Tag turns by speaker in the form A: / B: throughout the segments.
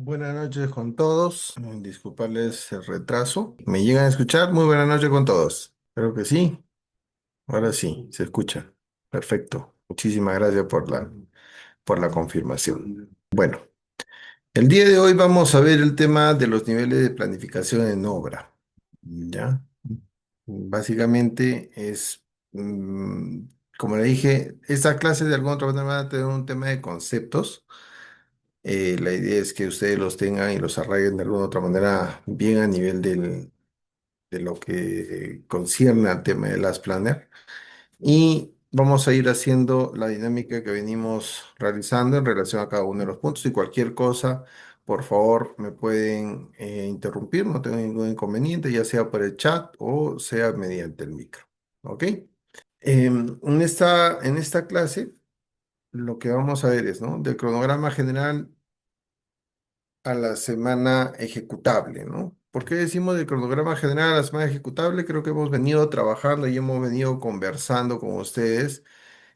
A: Buenas noches con todos. Disculparles el retraso. ¿Me llegan a escuchar? Muy buenas noches con todos. Creo que sí. Ahora sí, se escucha. Perfecto. Muchísimas gracias por la confirmación. Bueno, el día de hoy vamos a ver el tema de los niveles de planificación en obra. ¿Ya? Básicamente es, mm, como le dije, esta clase de alguna otra manera va a tener un tema de conceptos. La idea es que ustedes los tengan y los arraiguen de alguna otra manera bien a nivel de lo que concierne al tema de las planner. Y vamos a ir haciendo la dinámica que venimos realizando en relación a cada uno de los puntos. Y cualquier cosa, por favor, me pueden interrumpir, no tengo ningún inconveniente, ya sea por el chat o sea mediante el micro. ¿Ok? En esta clase, lo que vamos a ver es, ¿no? Del cronograma general a la semana ejecutable, ¿no? ¿Por qué decimos del cronograma general a la semana ejecutable? Creo que hemos venido trabajando y hemos venido conversando con ustedes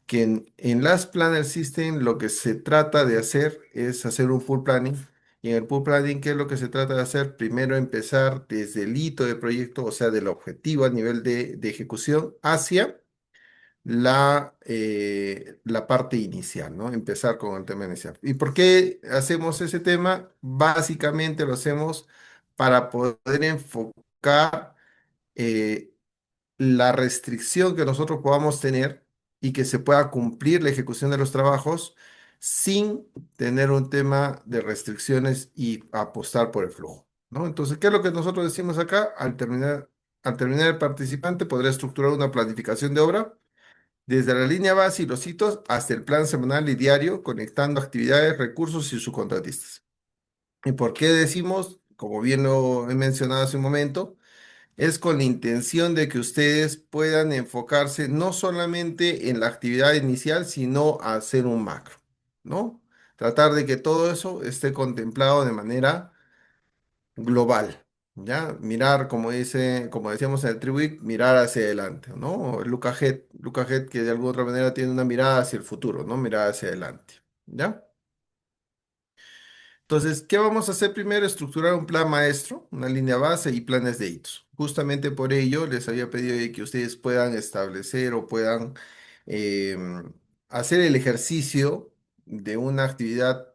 A: que en las Planner System lo que se trata de hacer es hacer un full planning. Y en el full planning, ¿qué es lo que se trata de hacer? Primero empezar desde el hito del proyecto, o sea, del objetivo a nivel de ejecución, hacia la parte inicial, ¿no? Empezar con el tema inicial. ¿Y por qué hacemos ese tema? Básicamente lo hacemos para poder enfocar eh, la restricción que nosotros podamos tener y que se pueda cumplir la ejecución de los trabajos sin tener un tema de restricciones y apostar por el flujo, ¿no? Entonces, ¿qué es lo que nosotros decimos acá? Al terminar el participante podrá estructurar una planificación de obra desde la línea base y los hitos hasta el plan semanal y diario, conectando actividades, recursos y subcontratistas. ¿Y por qué decimos, como bien lo he mencionado hace un momento, es con la intención de que ustedes puedan enfocarse no solamente en la actividad inicial, sino a hacer un macro, ¿no? Tratar de que todo eso esté contemplado de manera global, ¿ya? Mirar, como decíamos en el Tribuic, mirar hacia adelante, ¿no? Luca Head que de alguna otra manera tiene una mirada hacia el futuro, ¿no? Mirada hacia adelante, ¿ya? Entonces, ¿qué vamos a hacer primero? Estructurar un plan maestro, una línea base y planes de hitos. Justamente por ello les había pedido de que ustedes puedan establecer o puedan hacer el ejercicio de una actividad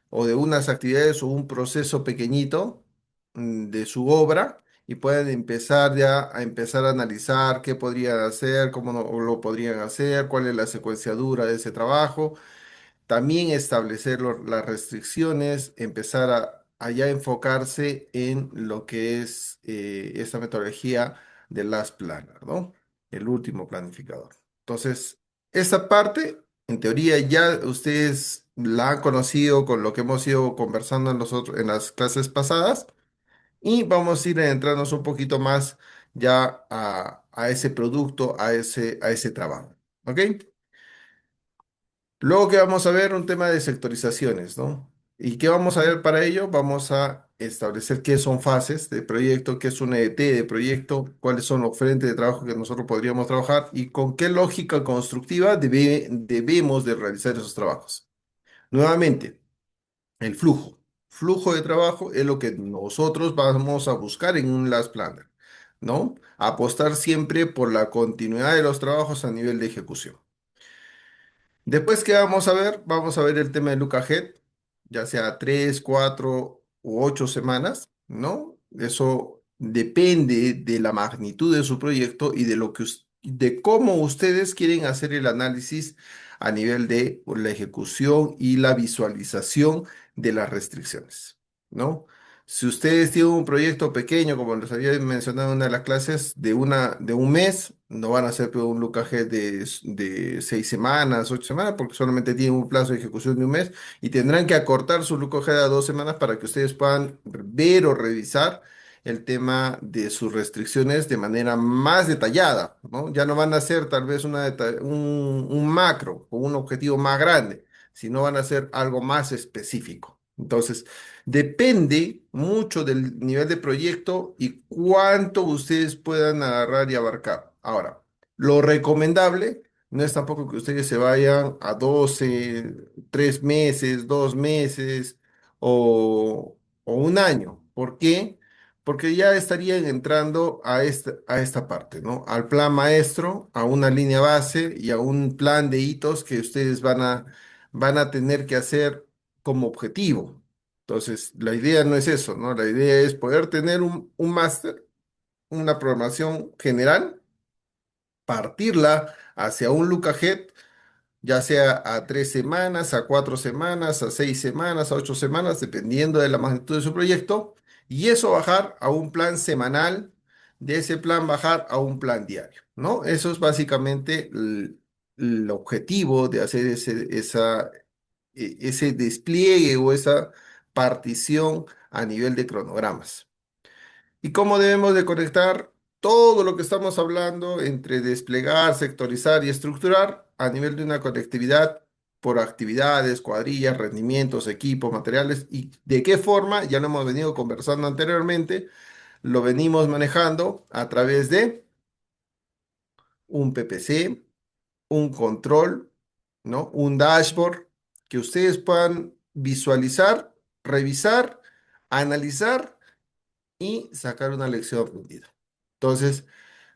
A: o de unas actividades o un proceso pequeñito de su obra y puedan empezar ya a empezar a analizar qué podrían hacer, cómo lo podrían hacer, cuál es la secuenciadura de ese trabajo, también establecer las restricciones, empezar a ya enfocarse en lo que es esta metodología de Last Planner, ¿no? El último planificador. Entonces, esta parte, en teoría, ya ustedes la han conocido con lo que hemos ido conversando en las clases pasadas y vamos a ir adentrándonos un poquito más ya a ese producto, a ese trabajo. ¿Ok? Luego que vamos a ver un tema de sectorizaciones, ¿no? ¿Y qué vamos a ver para ello? Vamos a establecer qué son fases de proyecto, qué es un EDT de proyecto, cuáles son los frentes de trabajo que nosotros podríamos trabajar y con qué lógica constructiva debemos de realizar esos trabajos. Nuevamente, el flujo. Flujo de trabajo es lo que nosotros vamos a buscar en un Last Planner, ¿no? Apostar siempre por la continuidad de los trabajos a nivel de ejecución. Después, ¿qué vamos a ver? Vamos a ver el tema de Luca Head, ya sea 3, 4 u 8 semanas, ¿no? Eso depende de la magnitud de su proyecto y de cómo ustedes quieren hacer el análisis a nivel de la ejecución y la visualización de las restricciones, ¿no? Si ustedes tienen un proyecto pequeño, como les había mencionado en una de las clases, de un mes, no van a hacer pues, un lucaje de 6 semanas, 8 semanas, porque solamente tienen un plazo de ejecución de un mes y tendrán que acortar su lucaje a 2 semanas para que ustedes puedan ver o revisar el tema de sus restricciones de manera más detallada, ¿no? Ya no van a hacer tal vez un macro o un objetivo más grande, sino van a hacer algo más específico. Entonces, depende mucho del nivel de proyecto y cuánto ustedes puedan agarrar y abarcar. Ahora, lo recomendable no es tampoco que ustedes se vayan a 12, 3 meses, 2 meses o un año. ¿Por qué? Porque ya estarían entrando a esta parte, ¿no? Al plan maestro, a una línea base y a un plan de hitos que ustedes van a tener que hacer como objetivo. Entonces, la idea no es eso, ¿no? La idea es poder tener un máster, una programación general, partirla hacia un look ahead, ya sea a 3 semanas, a 4 semanas, a 6 semanas, a 8 semanas, dependiendo de la magnitud de su proyecto, y eso bajar a un plan semanal, de ese plan bajar a un plan diario, ¿no? Eso es básicamente el objetivo de hacer ese despliegue o esa partición a nivel de cronogramas. ¿Y cómo debemos de conectar todo lo que estamos hablando entre desplegar, sectorizar y estructurar a nivel de una conectividad por actividades, cuadrillas, rendimientos, equipos, materiales? ¿Y de qué forma? Ya lo hemos venido conversando anteriormente, lo venimos manejando a través de un PPC, un control, ¿no? Un dashboard que ustedes puedan visualizar, revisar, analizar y sacar una lección aprendida. Entonces,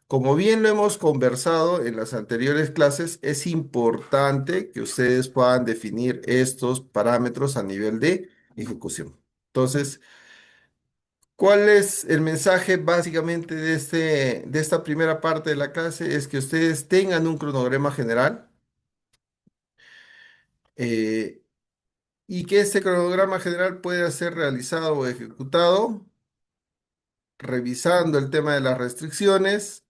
A: como bien lo hemos conversado en las anteriores clases, es importante que ustedes puedan definir estos parámetros a nivel de ejecución. Entonces, ¿cuál es el mensaje básicamente de esta primera parte de la clase? Es que ustedes tengan un cronograma general eh, y que este cronograma general pueda ser realizado o ejecutado revisando el tema de las restricciones,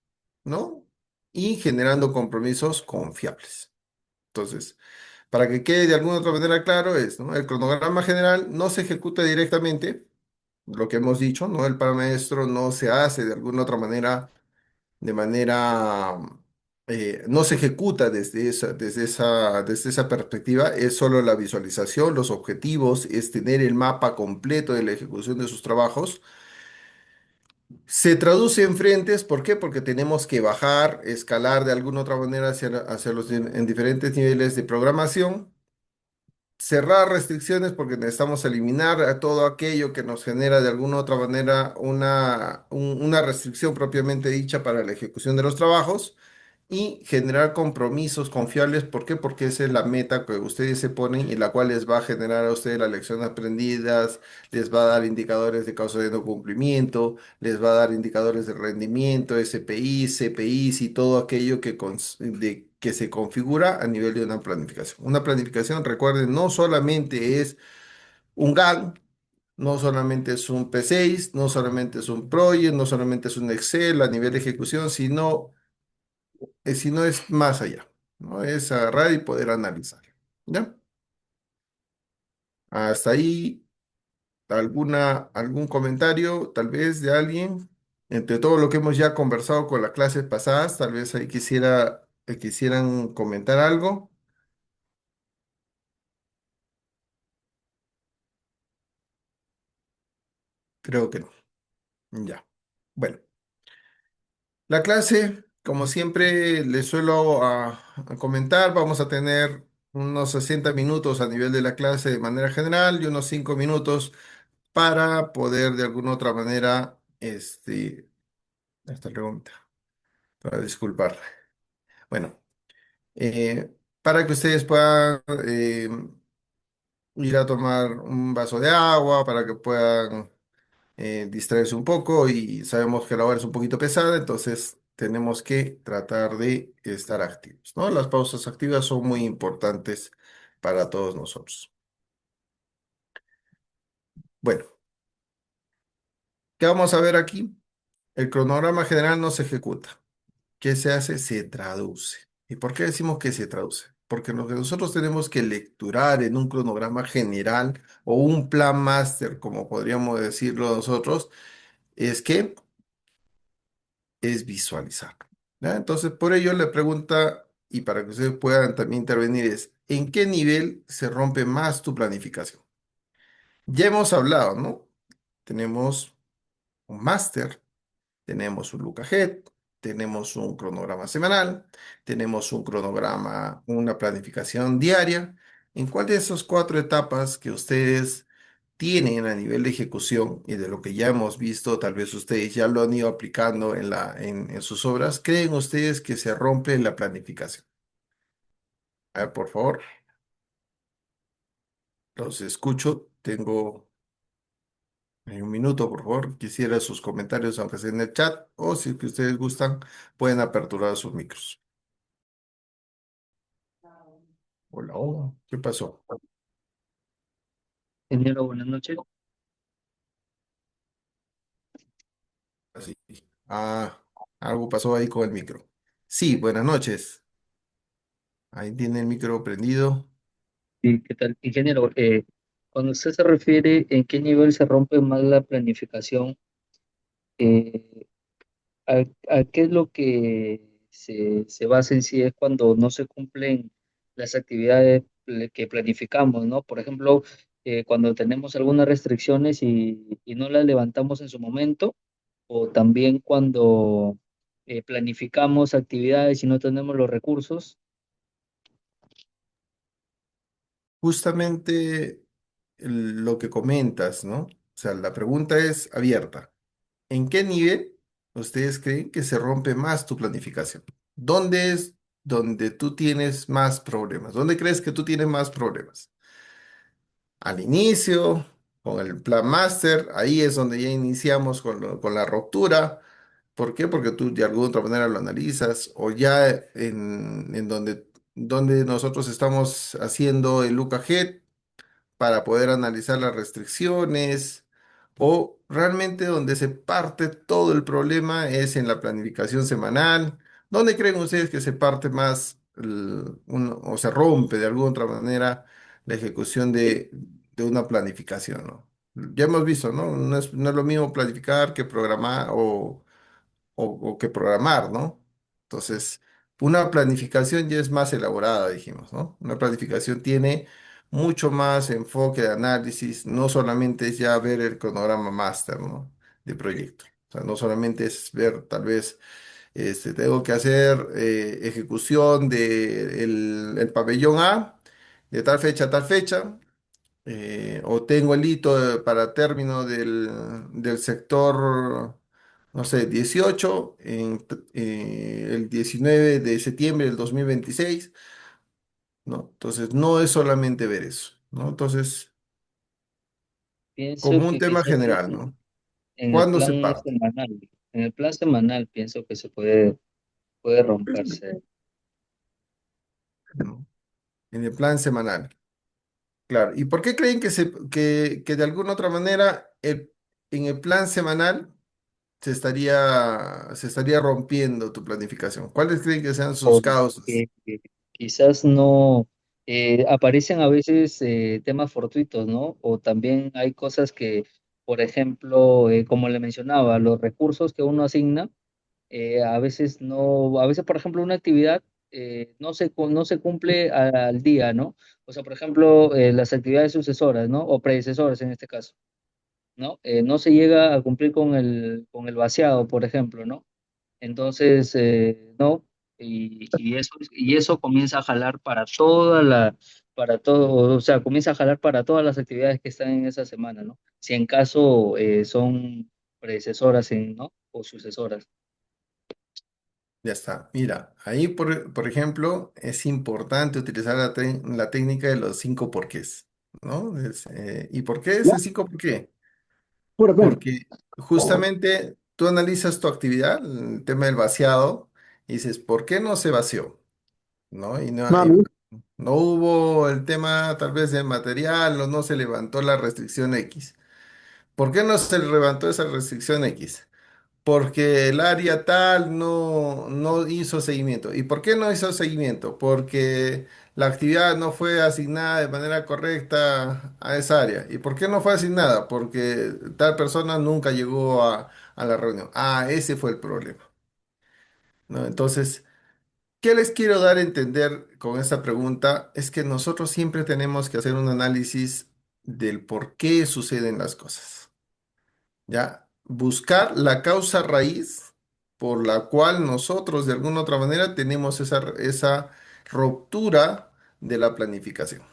A: ¿no? Y generando compromisos confiables. Entonces, para que quede de alguna otra manera claro es, ¿no? El cronograma general no se ejecuta directamente, lo que hemos dicho, ¿no? El maestro no se hace de alguna otra manera, de manera, no se ejecuta desde esa perspectiva, es solo la visualización, los objetivos, es tener el mapa completo de la ejecución de sus trabajos. Se traduce en frentes, ¿por qué? Porque tenemos que bajar, escalar de alguna otra manera hacia en diferentes niveles de programación, cerrar restricciones porque necesitamos eliminar a todo aquello que nos genera de alguna otra manera una restricción propiamente dicha para la ejecución de los trabajos y generar compromisos confiables. ¿Por qué? Porque esa es la meta que ustedes se ponen y la cual les va a generar a ustedes las lecciones aprendidas, les va a dar indicadores de causa de no cumplimiento, les va a dar indicadores de rendimiento, SPI, CPIs y todo aquello que se configura a nivel de una planificación. Una planificación, recuerden, no solamente es un GAN, no solamente es un P6, no solamente es un Project, no solamente es un Excel a nivel de ejecución, sino es más allá, ¿no? Es agarrar y poder analizar, ¿ya? Hasta ahí, algún comentario, tal vez de alguien, entre todo lo que hemos ya conversado con las clases pasadas, tal vez ahí quisieran comentar algo. Creo que no. Ya. Bueno, la clase, como siempre les suelo a comentar, vamos a tener unos 60 minutos a nivel de la clase de manera general y unos 5 minutos para poder de alguna otra manera, esta pregunta, para disculpar. Bueno, para que ustedes puedan ir a tomar un vaso de agua, para que puedan distraerse un poco y sabemos que la hora es un poquito pesada, entonces tenemos que tratar de estar activos, ¿no? Las pausas activas son muy importantes para todos nosotros. Bueno, ¿qué vamos a ver aquí? El cronograma general no se ejecuta. ¿Qué se hace? Se traduce. ¿Y por qué decimos que se traduce? Porque lo que nosotros tenemos que lecturar en un cronograma general o un plan máster, como podríamos decirlo nosotros, es que es visualizar. ¿Ya? Entonces, por ello la pregunta, y para que ustedes puedan también intervenir, es, ¿en qué nivel se rompe más tu planificación? Ya hemos hablado, ¿no? Tenemos un máster, tenemos un look ahead, tenemos un cronograma semanal, tenemos un cronograma, una planificación diaria. ¿En cuál de esas 4 etapas que ustedes tienen a nivel de ejecución y de lo que ya hemos visto, tal vez ustedes ya lo han ido aplicando en sus obras, ¿creen ustedes que se rompe la planificación? A ver, por favor, los escucho. Tengo un minuto, por favor. Quisiera sus comentarios, aunque sea en el chat, o si que ustedes gustan, pueden aperturar sus micros. Hola, hola. ¿Qué pasó?
B: Ingeniero, buenas noches.
A: Así. Ah, algo pasó ahí con el micro. Sí, buenas noches. Ahí tiene el micro prendido.
B: ¿Y qué tal? Ingeniero, cuando usted se refiere en qué nivel se rompe más la planificación, eh, a qué es lo que se basa en sí? Es cuando no se cumplen las actividades que planificamos, ¿no? Por ejemplo, cuando tenemos algunas restricciones y no las levantamos en su momento, o también cuando planificamos actividades y no tenemos los recursos.
A: Justamente lo que comentas, ¿no? O sea, la pregunta es abierta. ¿En qué nivel ustedes creen que se rompe más tu planificación? ¿Dónde es donde tú tienes más problemas? ¿Dónde crees que tú tienes más problemas? Al inicio, con el plan master, ahí es donde ya iniciamos con la ruptura. ¿Por qué? Porque tú de alguna otra manera lo analizas o ya en donde nosotros estamos haciendo el look ahead para poder analizar las restricciones o realmente donde se parte todo el problema es en la planificación semanal. ¿Dónde creen ustedes que se parte más o se rompe de alguna otra manera la ejecución de una planificación, ¿no? Ya hemos visto, ¿no? No es lo mismo planificar que programar o que programar, ¿no? Entonces, una planificación ya es más elaborada, dijimos, ¿no? Una planificación tiene mucho más enfoque de análisis, no solamente es ya ver el cronograma máster, ¿no? De proyecto. O sea, no solamente es ver, tal vez, tengo que hacer ejecución de el pabellón A de tal fecha a tal fecha, o tengo el hito para término del sector, no sé, 18 el 19 de septiembre del 2026, ¿no? Entonces, no es solamente ver eso, ¿no? Entonces,
B: Pienso
A: como un
B: que
A: tema
B: quizás
A: general, ¿no?
B: en el
A: ¿Cuándo se
B: plan
A: parte?
B: semanal, en el plan semanal pienso que puede romperse.
A: ¿No? En el plan semanal, claro. ¿Y por qué creen que de alguna otra manera en el plan semanal se estaría rompiendo tu planificación? ¿Cuáles creen que sean sus
B: Porque
A: causas?
B: quizás no aparecen a veces temas fortuitos, ¿no? O también hay cosas que, por ejemplo, como le mencionaba, los recursos que uno asigna, a veces no, a veces, por ejemplo, una actividad no se cumple al día, ¿no? O sea, por ejemplo, las actividades sucesoras, ¿no? O predecesoras en este caso. ¿No? No se llega a cumplir con el vaciado, por ejemplo, ¿no? Entonces, no, y eso comienza a jalar para todo, o sea, comienza a jalar para todas las actividades que están en esa semana, ¿no? Si en caso son predecesoras, ¿no? O sucesoras.
A: Ya está. Mira, ahí por ejemplo es importante utilizar la técnica de los cinco porqués, ¿no? ¿Y por qué
B: Ya,
A: ese cinco por qué?
B: pura pena.
A: Porque justamente tú analizas tu actividad, el tema del vaciado, y dices, ¿por qué no se vació? ¿No? Y
B: Mami.
A: no hubo el tema tal vez del material o no se levantó la restricción X. ¿Por qué no se levantó esa restricción X? Porque el área tal no hizo seguimiento. ¿Y por qué no hizo seguimiento? Porque la actividad no fue asignada de manera correcta a esa área. ¿Y por qué no fue asignada? Porque tal persona nunca llegó a la reunión. Ah, ese fue el problema, ¿no? Entonces, ¿qué les quiero dar a entender con esta pregunta? Es que nosotros siempre tenemos que hacer un análisis del por qué suceden las cosas. ¿Ya? Buscar la causa raíz por la cual nosotros de alguna otra manera tenemos esa ruptura de la planificación.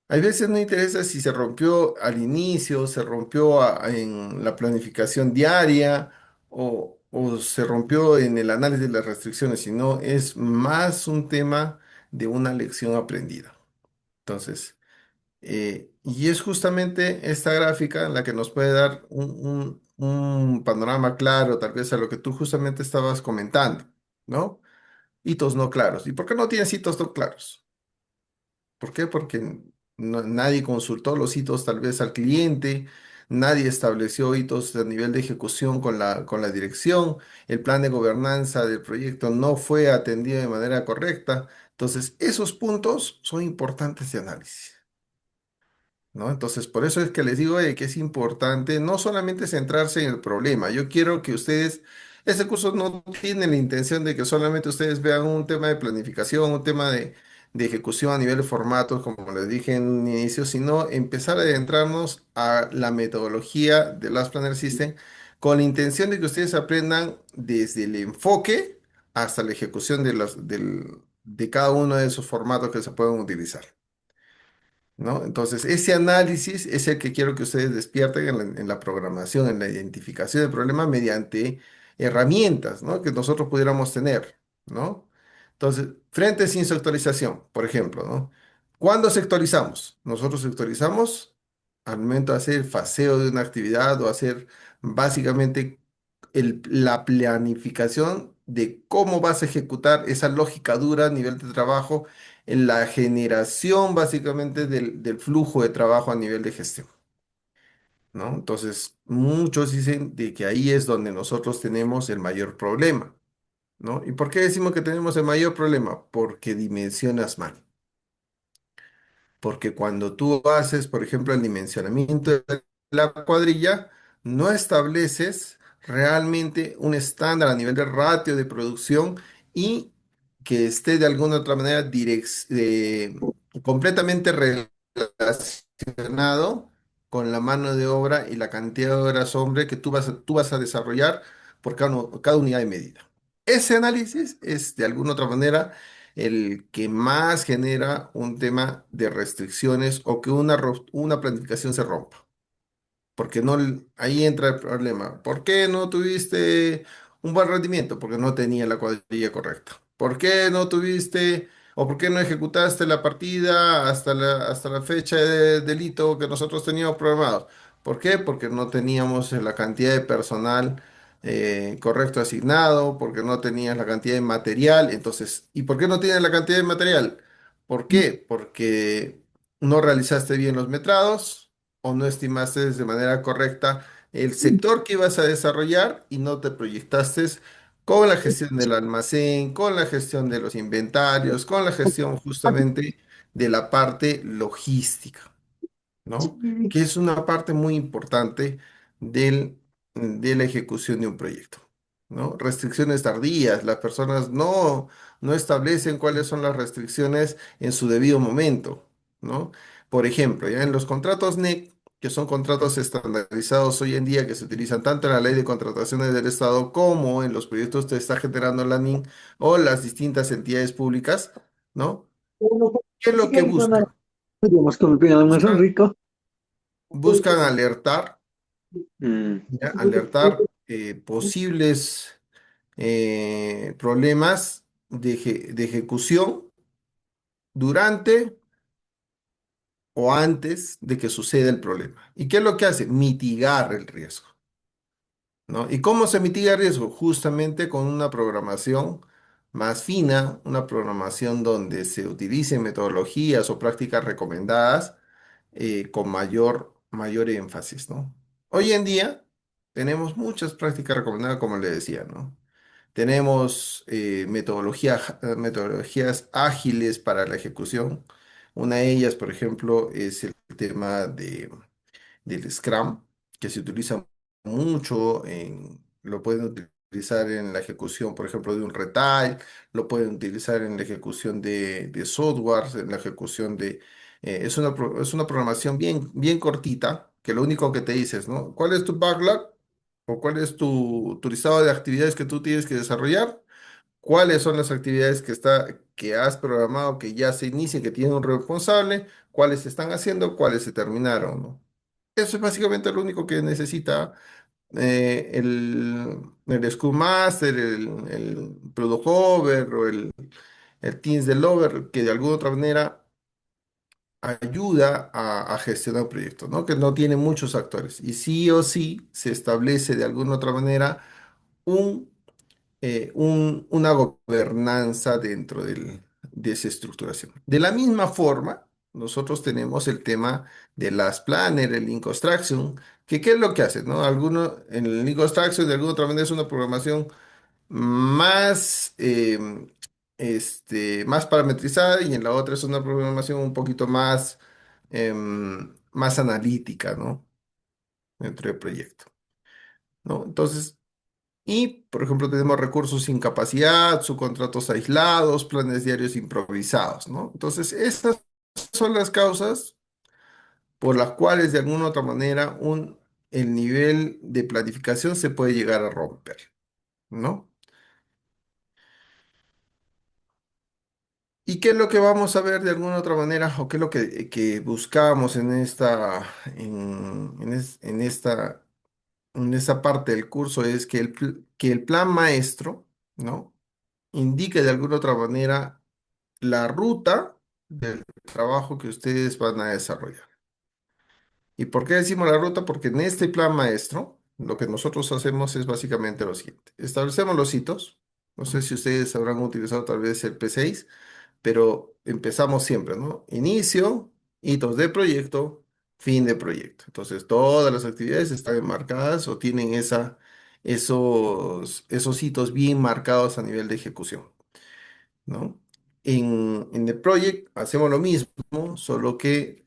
A: Hay veces no interesa si se rompió al inicio, se rompió en la planificación diaria o se rompió en el análisis de las restricciones, sino es más un tema de una lección aprendida. Entonces, y es justamente esta gráfica la que nos puede dar un panorama claro, tal vez a lo que tú justamente estabas comentando, ¿no? Hitos no claros. ¿Y por qué no tienes hitos no claros? ¿Por qué? Porque nadie consultó los hitos tal vez al cliente, nadie estableció hitos a nivel de ejecución con la dirección, el plan de gobernanza del proyecto no fue atendido de manera correcta. Entonces, esos puntos son importantes de análisis. ¿No? Entonces, por eso es que les digo que es importante no solamente centrarse en el problema. Yo quiero que ustedes, este curso no tiene la intención de que solamente ustedes vean un tema de planificación, un tema de ejecución a nivel de formatos, como les dije en un inicio, sino empezar a adentrarnos a la metodología de Last Planner System con la intención de que ustedes aprendan desde el enfoque hasta la ejecución de cada uno de esos formatos que se pueden utilizar. ¿No? Entonces, ese análisis es el que quiero que ustedes despierten en la programación, en la identificación del problema mediante herramientas, ¿no? Que nosotros pudiéramos tener, ¿no? Entonces, frente sin sectorización, por ejemplo, ¿no? ¿Cuándo sectorizamos? Nosotros sectorizamos al momento de hacer el faseo de una actividad o hacer básicamente la planificación de cómo vas a ejecutar esa lógica dura a nivel de trabajo en la generación básicamente del flujo de trabajo a nivel de gestión, ¿no? Entonces, muchos dicen de que ahí es donde nosotros tenemos el mayor problema, ¿no? ¿Y por qué decimos que tenemos el mayor problema? Porque dimensionas mal. Porque cuando tú haces, por ejemplo, el dimensionamiento de la cuadrilla, no estableces realmente un estándar a nivel de ratio de producción y que esté de alguna otra manera completamente relacionado con la mano de obra y la cantidad de horas hombre que tú vas a desarrollar por cada unidad de medida. Ese análisis es de alguna otra manera el que más genera un tema de restricciones o que una planificación se rompa. Porque no, ahí entra el problema. ¿Por qué no tuviste un buen rendimiento? Porque no tenía la cuadrilla correcta. ¿Por qué no tuviste o por qué no ejecutaste la partida hasta la fecha de delito que nosotros teníamos programado? ¿Por qué? Porque no teníamos la cantidad de personal correcto asignado, porque no tenías la cantidad de material. Entonces, ¿y por qué no tienes la cantidad de material? ¿Por qué? Porque no realizaste bien los metrados o no estimaste de manera correcta el sector que ibas a desarrollar y no te proyectaste con la gestión del almacén, con la gestión de los inventarios, con la gestión justamente de la parte logística. ¿No? Que es una parte muy importante de la ejecución de un proyecto, ¿no? Restricciones tardías, las personas no establecen cuáles son las restricciones en su debido momento, ¿no? Por ejemplo, ya en los contratos NEC, que son contratos estandarizados hoy en día que se utilizan tanto en la ley de contrataciones del Estado como en los proyectos que está generando la NIN o las distintas entidades públicas, ¿no? ¿Qué es lo que buscan?
C: Digamos que me pidan almuerzo
A: Buscan,
C: rico.
A: buscan alertar,
C: Mm.
A: ¿ya? Alertar posibles problemas de ejecución durante o antes de que suceda el problema. ¿Y qué es lo que hace? Mitigar el riesgo, ¿no? ¿Y cómo se mitiga el riesgo? Justamente con una programación más fina, una programación donde se utilicen metodologías o prácticas recomendadas con mayor énfasis, ¿no? Hoy en día tenemos muchas prácticas recomendadas, como le decía, ¿no? Tenemos metodologías ágiles para la ejecución. Una de ellas, por ejemplo, es el tema del Scrum, que se utiliza mucho lo pueden utilizar en la ejecución, por ejemplo, de un retail, lo pueden utilizar en la ejecución de softwares, en la ejecución es una programación bien cortita, que lo único que te dices, ¿no? ¿Cuál es tu backlog? ¿O cuál es tu listado de actividades que tú tienes que desarrollar? ¿Cuáles son las actividades que has programado que ya se inicie, que tiene un responsable, cuáles se están haciendo, cuáles se terminaron, ¿no? Eso es básicamente lo único que necesita el Scrum Master, el Product Owner o el Teams Developer, que de alguna otra manera ayuda a gestionar un proyecto, ¿no? Que no tiene muchos actores. Y sí o sí se establece de alguna otra manera un, una gobernanza dentro de esa estructuración. De la misma forma, nosotros tenemos el tema de las planner, el link extraction, que qué es lo que hace, ¿no? En el link extraction de alguna otra manera es una programación más, más parametrizada y en la otra es una programación un poquito más, más analítica, ¿no? Dentro del proyecto, ¿no? Entonces, y, por ejemplo, tenemos recursos sin capacidad, subcontratos aislados, planes diarios improvisados, ¿no? Entonces, estas son las causas por las cuales, de alguna u otra manera, el nivel de planificación se puede llegar a romper, ¿no? ¿Y qué es lo que vamos a ver de alguna otra manera o qué es lo que buscamos en esta parte del curso? Es que que el plan maestro, ¿no? Indique de alguna otra manera la ruta del trabajo que ustedes van a desarrollar. ¿Y por qué decimos la ruta? Porque en este plan maestro, lo que nosotros hacemos es básicamente lo siguiente. Establecemos los hitos. No sé si ustedes habrán utilizado tal vez el P6, pero empezamos siempre, ¿no? Inicio, hitos de proyecto, fin de proyecto. Entonces, todas las actividades están enmarcadas o tienen esos hitos bien marcados a nivel de ejecución, ¿no? En el project hacemos lo mismo, solo que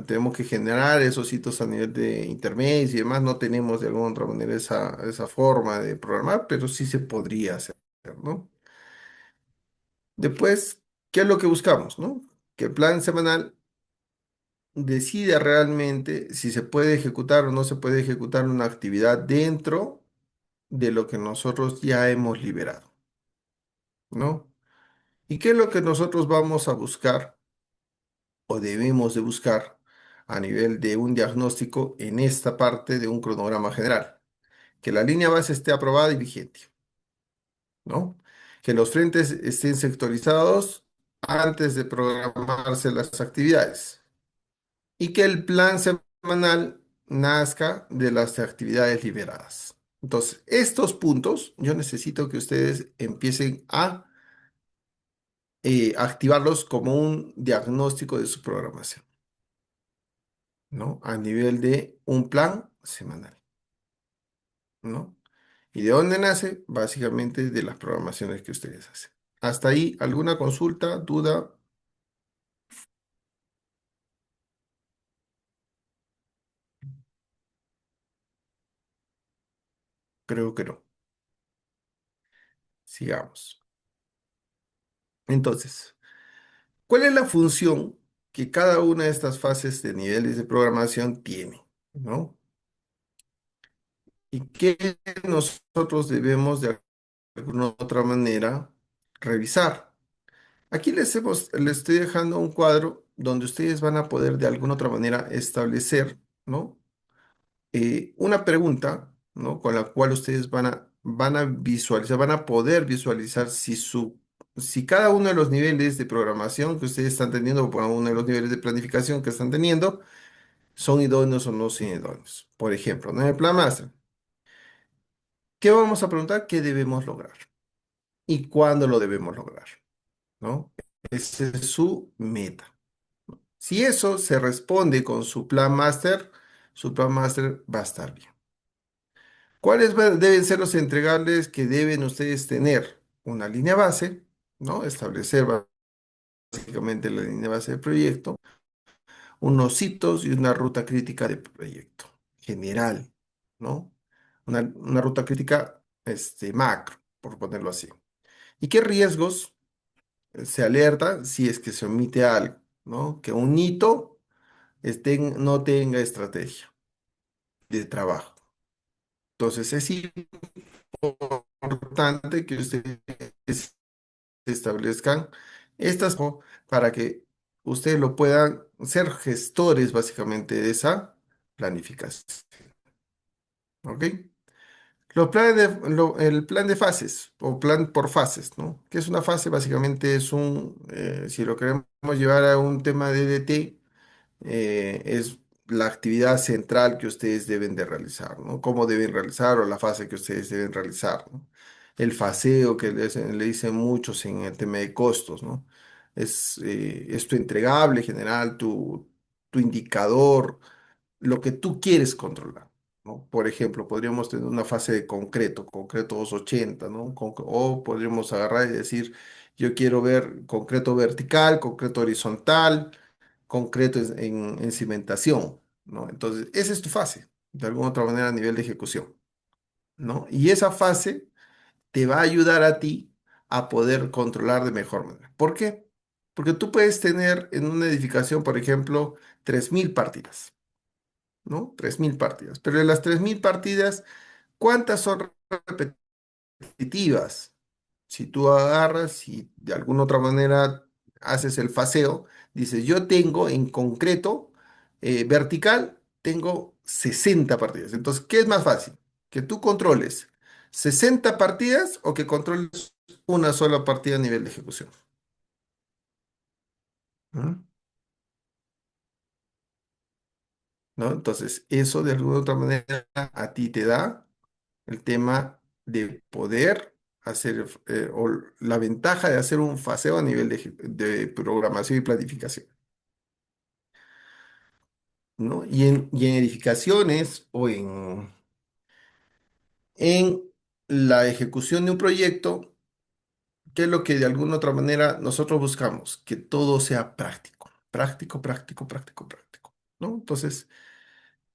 A: tenemos que generar esos hitos a nivel de intermedios y demás. No tenemos de alguna otra manera esa forma de programar, pero sí se podría hacer, ¿no? Después, ¿qué es lo que buscamos, no? Que el plan semanal decida realmente si se puede ejecutar o no se puede ejecutar una actividad dentro de lo que nosotros ya hemos liberado, ¿no? ¿Y qué es lo que nosotros vamos a buscar o debemos de buscar a nivel de un diagnóstico en esta parte de un cronograma general? Que la línea base esté aprobada y vigente, ¿no? Que los frentes estén sectorizados antes de programarse las actividades y que el plan semanal nazca de las actividades liberadas. Entonces, estos puntos yo necesito que ustedes empiecen a activarlos como un diagnóstico de su programación, ¿no? A nivel de un plan semanal, ¿no? ¿Y de dónde nace? Básicamente de las programaciones que ustedes hacen. Hasta ahí, ¿alguna consulta, duda? Creo que no. Sigamos. Entonces, ¿cuál es la función que cada una de estas fases de niveles de programación tiene? ¿No? ¿Y qué nosotros debemos de alguna otra manera revisar? Aquí les estoy dejando un cuadro donde ustedes van a poder de alguna otra manera establecer, ¿no? Una pregunta, ¿no? Con la cual ustedes van a visualizar, van a poder visualizar si cada uno de los niveles de programación que ustedes están teniendo, o cada uno de los niveles de planificación que están teniendo, son idóneos o no son idóneos. Por ejemplo, ¿no? En el plan master, ¿qué vamos a preguntar? ¿Qué debemos lograr? ¿Y cuándo lo debemos lograr? ¿No? Esa es su meta. Si eso se responde con su plan master va a estar bien. Deben ser los entregables que deben ustedes tener? Una línea base, ¿no? Establecer básicamente la línea base del proyecto, unos hitos y una ruta crítica del proyecto general, ¿no? Una ruta crítica macro, por ponerlo así. ¿Y qué riesgos se alerta si es que se omite algo, ¿no? Que un hito no tenga estrategia de trabajo. Entonces es importante que ustedes establezcan Estas para que ustedes lo puedan ser gestores básicamente de esa planificación. ¿Ok? El plan de fases o plan por fases, ¿no? ¿Qué es una fase? Básicamente es si lo queremos llevar a un tema de DT, es la actividad central que ustedes deben de realizar, ¿no? Cómo deben realizar o la fase que ustedes deben realizar, ¿no? El faseo que le dicen muchos en el tema de costos, ¿no? Es tu entregable general, tu indicador, lo que tú quieres controlar, ¿no? Por ejemplo, podríamos tener una fase de concreto 280, ¿no? O podríamos agarrar y decir, yo quiero ver concreto vertical, concreto horizontal, concreto en cimentación, ¿no? Entonces, esa es tu fase, de alguna otra manera a nivel de ejecución, ¿no? Y esa fase te va a ayudar a ti a poder controlar de mejor manera. ¿Por qué? Porque tú puedes tener en una edificación, por ejemplo, 3000 partidas, ¿no? 3000 partidas. Pero de las 3000 partidas, ¿cuántas son repetitivas? Si tú agarras y de alguna otra manera haces el faseo, dices, yo tengo en concreto vertical, tengo 60 partidas. Entonces, ¿qué es más fácil? Que tú controles 60 partidas o que controles una sola partida a nivel de ejecución. ¿Mm? ¿No? Entonces, eso de alguna otra manera a ti te da el tema de poder hacer, o la ventaja de hacer un faseo a nivel de programación y planificación, ¿no? Y en edificaciones o en la ejecución de un proyecto, ¿qué es lo que de alguna otra manera nosotros buscamos? Que todo sea práctico, práctico, práctico, práctico, práctico, ¿no? Entonces,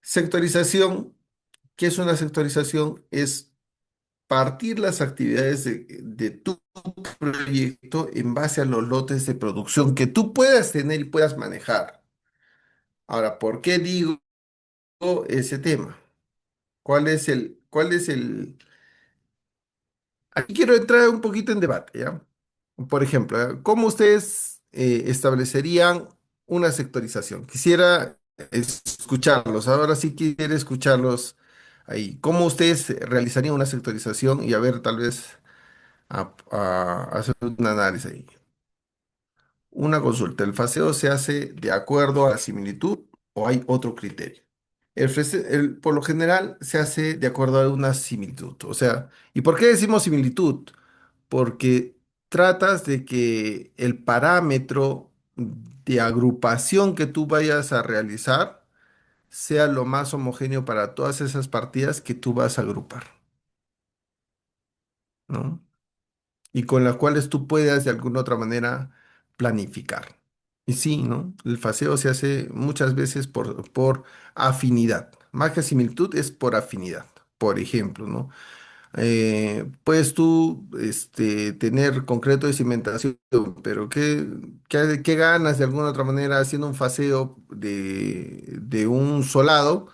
A: sectorización, ¿qué es una sectorización? Es partir las actividades de tu proyecto en base a los lotes de producción que tú puedas tener y puedas manejar. Ahora, ¿por qué digo ese tema? Aquí quiero entrar un poquito en debate, ¿ya? Por ejemplo, ¿cómo ustedes establecerían una sectorización? Quisiera escucharlos, ahora sí quiero escucharlos ahí. ¿Cómo ustedes realizarían una sectorización? Y a ver, tal vez a hacer un análisis ahí. Una consulta. ¿El faseo se hace de acuerdo a la similitud o hay otro criterio? Por lo general se hace de acuerdo a una similitud. O sea, ¿y por qué decimos similitud? Porque tratas de que el parámetro de agrupación que tú vayas a realizar sea lo más homogéneo para todas esas partidas que tú vas a agrupar, ¿no? Y con las cuales tú puedas de alguna otra manera planificar. Y sí, ¿no? El faseo se hace muchas veces por afinidad. Más que similitud es por afinidad. Por ejemplo, ¿no? Puedes tú tener concreto de cimentación, pero ¿qué ganas de alguna otra manera haciendo un faseo de un solado?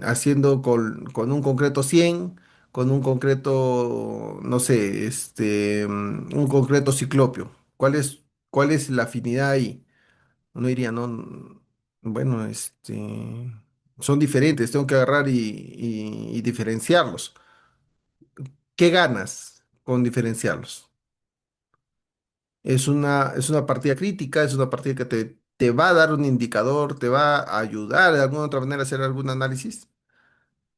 A: Haciendo con un concreto 100 con un concreto, no sé, un concreto ciclopio. ¿Cuál es la afinidad ahí? Uno diría, no, bueno, son diferentes, tengo que agarrar y diferenciarlos. ¿Qué ganas con diferenciarlos? Es una partida crítica, es una partida que te va a dar un indicador, te va a ayudar de alguna otra manera a hacer algún análisis.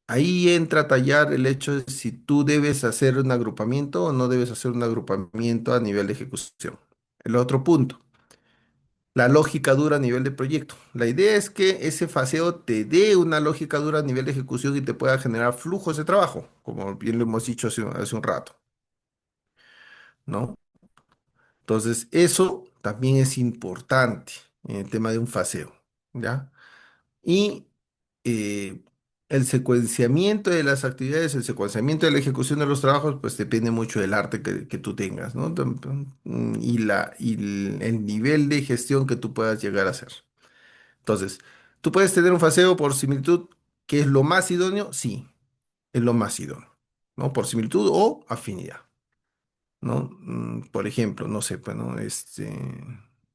A: Ahí entra a tallar el hecho de si tú debes hacer un agrupamiento o no debes hacer un agrupamiento a nivel de ejecución. El otro punto, la lógica dura a nivel de proyecto. La idea es que ese faseo te dé una lógica dura a nivel de ejecución y te pueda generar flujos de trabajo, como bien lo hemos dicho hace un rato, ¿no? Entonces, eso también es importante en el tema de un faseo, ¿ya? Y eh, el secuenciamiento de las actividades, el secuenciamiento de la ejecución de los trabajos, pues depende mucho del arte que tú tengas, ¿no? Y el nivel de gestión que tú puedas llegar a hacer. Entonces, ¿tú puedes tener un faseo por similitud que es lo más idóneo? Sí, es lo más idóneo, ¿no? Por similitud o afinidad. ¿no? Por ejemplo, no sé, pues, ¿no?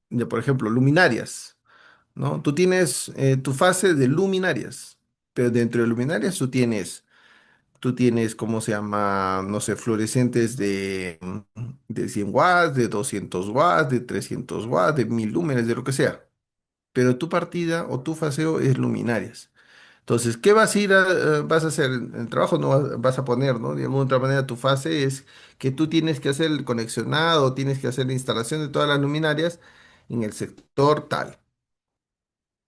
A: Ya, por ejemplo, luminarias, ¿no? Tú tienes tu fase de luminarias, pero dentro de luminarias tú tienes, ¿cómo se llama? No sé, fluorescentes de 100 watts, de 200 watts, de 300 watts, de 1000 lúmenes, de lo que sea. Pero tu partida o tu faseo es luminarias. Entonces, ¿qué vas a hacer? En el trabajo no vas a poner, ¿no? De alguna otra manera, tu fase es que tú tienes que hacer el conexionado, tienes que hacer la instalación de todas las luminarias en el sector tal.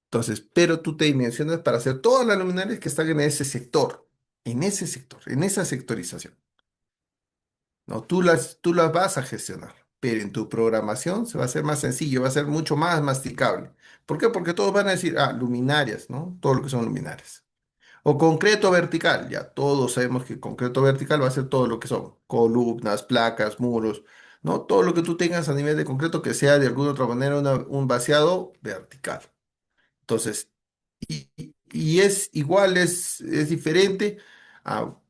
A: Entonces, pero tú te dimensionas para hacer todas las luminarias que están en ese sector, en esa sectorización. ¿No? Tú las vas a gestionar, pero en tu programación se va a hacer más sencillo, va a ser mucho más masticable. ¿Por qué? Porque todos van a decir, luminarias, ¿no? Todo lo que son luminarias. O concreto vertical, ya todos sabemos que concreto vertical va a ser todo lo que son columnas, placas, muros, ¿no? Todo lo que tú tengas a nivel de concreto que sea de alguna otra manera un vaciado vertical. Entonces, y es igual, es diferente.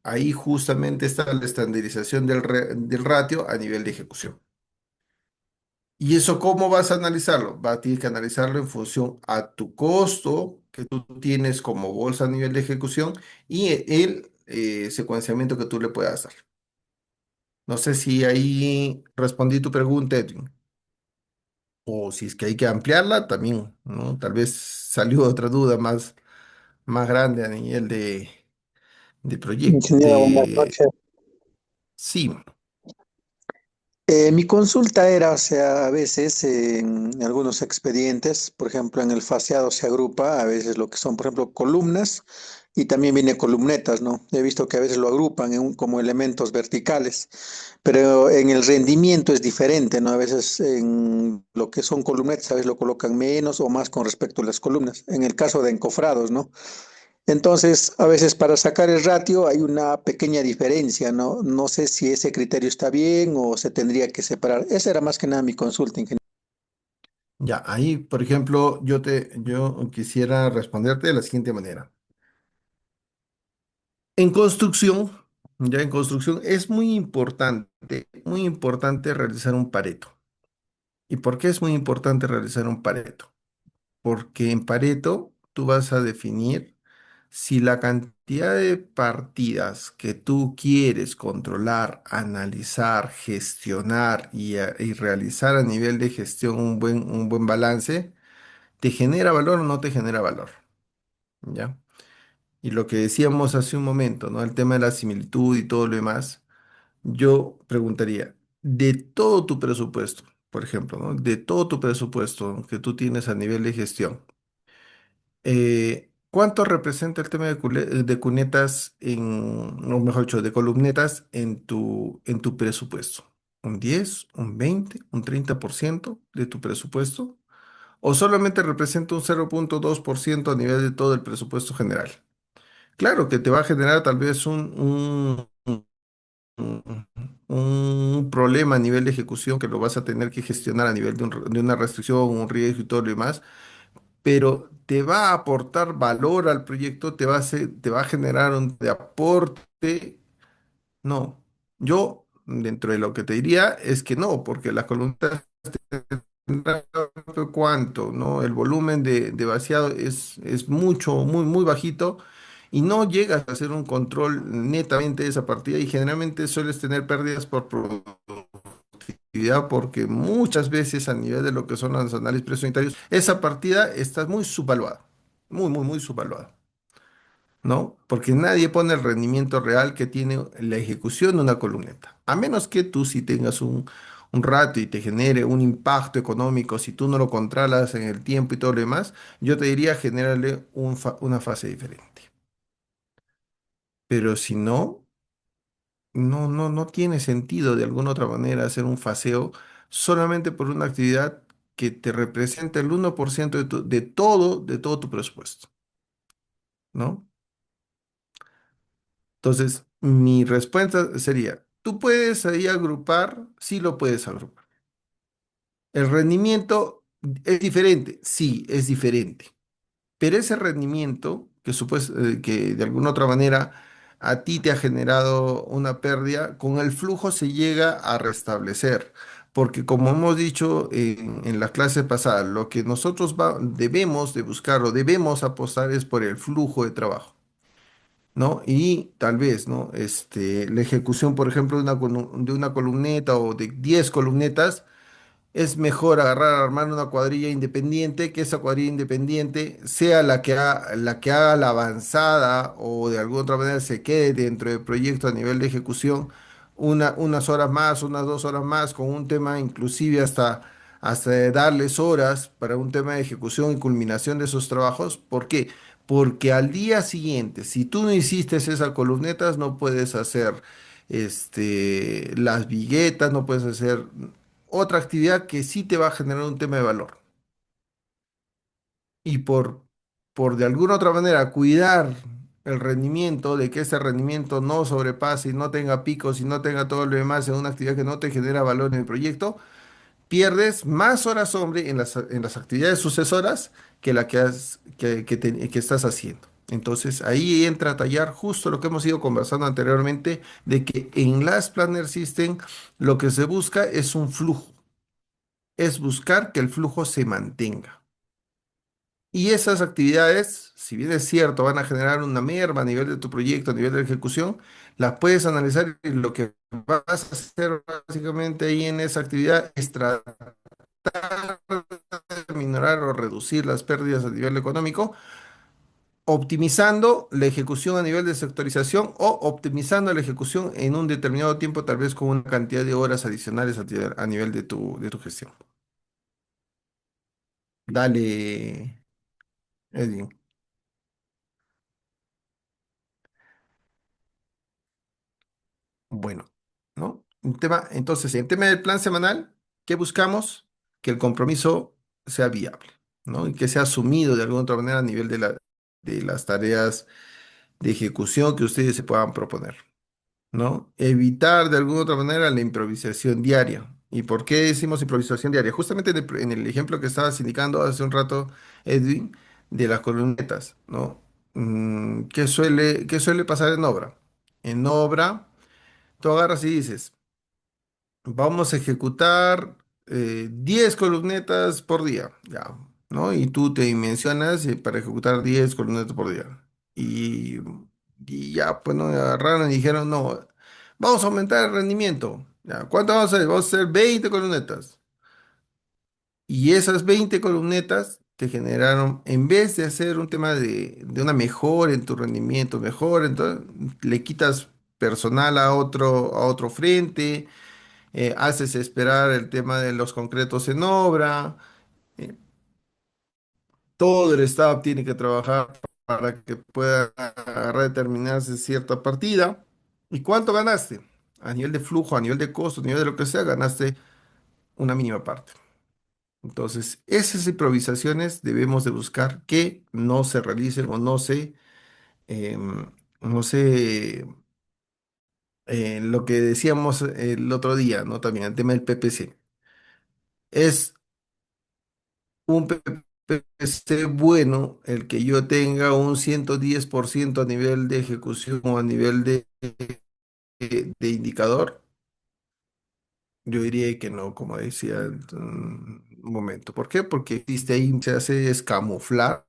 A: Ahí justamente está la estandarización del ratio a nivel de ejecución. ¿Y eso cómo vas a analizarlo? Tienes que analizarlo en función a tu costo que tú tienes como bolsa a nivel de ejecución y el secuenciamiento que tú le puedas dar. No sé si ahí respondí tu pregunta, Edwin. O si es que hay que ampliarla, también, ¿no? Tal vez salió otra duda más grande a nivel de proyecto.
C: Ingeniero, buenas noches.
A: Sí,
C: Mi consulta era, o sea, a veces en algunos expedientes, por ejemplo, en el faseado se agrupa a veces lo que son, por ejemplo, columnas y también viene columnetas, ¿no? He visto que a veces lo agrupan como elementos verticales, pero en el rendimiento es diferente, ¿no? A veces en lo que son columnetas, a veces lo colocan menos o más con respecto a las columnas. En el caso de encofrados, ¿no? Entonces, a veces para sacar el ratio hay una pequeña diferencia, ¿no? No sé si ese criterio está bien o se tendría que separar. Esa era más que nada mi consulta, ingeniero.
A: ya, ahí, por ejemplo, yo quisiera responderte de la siguiente manera. En construcción, ya en construcción es muy importante realizar un Pareto. ¿Y por qué es muy importante realizar un Pareto? Porque en Pareto tú vas a definir si la cantidad de partidas que tú quieres controlar, analizar, gestionar y realizar a nivel de gestión un buen balance, ¿te genera valor o no te genera valor? ¿Ya? Y lo que decíamos hace un momento, ¿no? El tema de la similitud y todo lo demás. Yo preguntaría, de todo tu presupuesto, por ejemplo, ¿no? De todo tu presupuesto que tú tienes a nivel de gestión, ¿cuánto representa el tema de cunetas o mejor dicho, de columnetas en tu presupuesto? ¿Un 10, un 20, un 30% de tu presupuesto? ¿O solamente representa un 0,2% a nivel de todo el presupuesto general? Claro que te va a generar tal vez un, un problema a nivel de ejecución que lo vas a tener que gestionar a nivel de una restricción, un riesgo y todo lo demás, pero te va a aportar valor al proyecto, te va a generar un de aporte. No, yo dentro de lo que te diría es que no, porque las columnas tendrán cuánto, ¿no? El volumen de vaciado es mucho, muy, muy bajito y no llegas a hacer un control netamente de esa partida y generalmente sueles tener pérdidas por productividad porque muchas veces a nivel de lo que son los análisis presunitarios, esa partida está muy subvaluada, muy, muy, muy subvaluada. ¿No? Porque nadie pone el rendimiento real que tiene la ejecución de una columneta. A menos que tú sí tengas un ratio y te genere un impacto económico, si tú no lo controlas en el tiempo y todo lo demás, yo te diría generarle una fase diferente. Pero si no, no tiene sentido de alguna otra manera hacer un faseo solamente por una actividad que te representa el 1% de todo tu presupuesto, ¿no? Entonces, mi respuesta sería, ¿tú puedes ahí agrupar? Sí lo puedes agrupar. ¿El rendimiento es diferente? Sí, es diferente. Pero ese rendimiento, que de alguna otra manera a ti te ha generado una pérdida, con el flujo se llega a restablecer. Porque como hemos dicho en las clases pasadas, lo que nosotros debemos de buscar o debemos apostar es por el flujo de trabajo, ¿no? Y tal vez, ¿no? La ejecución, por ejemplo, de una columneta o de 10 columnetas, es mejor agarrar, armar una cuadrilla independiente, que esa cuadrilla independiente sea la que haga la avanzada o de alguna otra manera se quede dentro del proyecto a nivel de ejecución unas horas más, unas 2 horas más, con un tema inclusive hasta de darles horas para un tema de ejecución y culminación de esos trabajos. ¿Por qué? Porque al día siguiente, si tú no hiciste esas columnetas, no puedes hacer las viguetas, no puedes hacer otra actividad que sí te va a generar un tema de valor. Y por de alguna otra manera cuidar el rendimiento, de que ese rendimiento no sobrepase y no tenga picos y no tenga todo lo demás en una actividad que no te genera valor en el proyecto, pierdes más horas hombre en las actividades sucesoras que la que estás haciendo. Entonces ahí entra a tallar justo lo que hemos ido conversando anteriormente, de que en las Planner System lo que se busca es un flujo, es buscar que el flujo se mantenga. Y esas actividades, si bien es cierto, van a generar una merma a nivel de tu proyecto, a nivel de ejecución, las puedes analizar y lo que vas a hacer básicamente ahí en esa actividad es tratar de minorar o reducir las pérdidas a nivel económico, optimizando la ejecución a nivel de sectorización o optimizando la ejecución en un determinado tiempo, tal vez con una cantidad de horas adicionales a nivel de tu gestión. Dale, Edwin. Bueno, ¿no? Entonces, en tema del plan semanal, ¿qué buscamos? Que el compromiso sea viable, ¿no? Y que sea asumido de alguna otra manera a nivel de las tareas de ejecución que ustedes se puedan proponer, ¿no? Evitar de alguna otra manera la improvisación diaria. ¿Y por qué decimos improvisación diaria? Justamente en el ejemplo que estabas indicando hace un rato, Edwin, de las columnetas, ¿no? Qué suele pasar en obra? En obra, tú agarras y dices, vamos a ejecutar 10 columnetas por día, ya, ¿no? Y tú te dimensionas para ejecutar 10 columnetas por día. Y, y ya, pues, ¿no? Agarraron y dijeron, no, vamos a aumentar el rendimiento. Ya, ¿cuánto vamos a hacer? Vamos a hacer 20 columnetas. Y esas 20 columnetas te generaron, en vez de hacer un tema de una mejora en tu rendimiento, mejor, entonces le quitas personal a otro frente, haces esperar el tema de los concretos en obra, eh, todo el staff tiene que trabajar para que pueda determinarse cierta partida. ¿Y cuánto ganaste? A nivel de flujo, a nivel de costo, a nivel de lo que sea, ganaste una mínima parte. Entonces, esas improvisaciones debemos de buscar que no se realicen o no se, lo que decíamos el otro día, ¿no? También el tema del PPC. Es un PPC bueno el que yo tenga un 110% a nivel de ejecución o a nivel de indicador. Yo diría que no, como decía un momento. ¿Por qué? Porque existe ahí, se hace es camuflar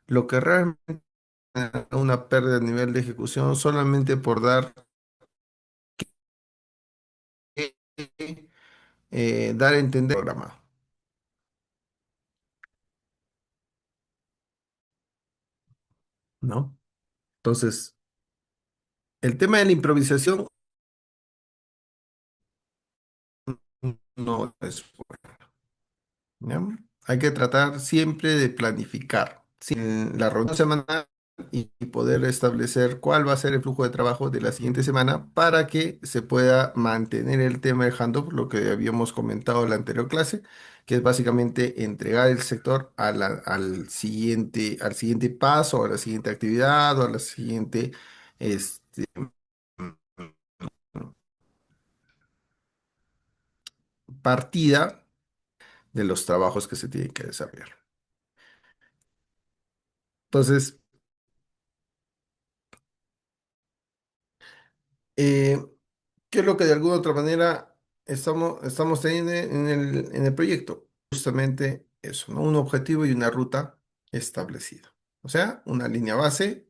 A: lo que realmente es una pérdida a nivel de ejecución solamente por dar a entender el programa, ¿no? Entonces, el tema de la improvisación no es ¿ya? Hay que tratar siempre de planificar la reunión semanal y poder establecer cuál va a ser el flujo de trabajo de la siguiente semana para que se pueda mantener el tema del handoff, lo que habíamos comentado en la anterior clase, que es básicamente entregar el sector al siguiente paso, a la siguiente actividad o a la siguiente este, partida de los trabajos que se tienen que desarrollar. Entonces, Eh, ¿Qué es lo que de alguna otra manera estamos teniendo en el proyecto? Justamente eso, ¿no? Un objetivo y una ruta establecida. O sea, una línea base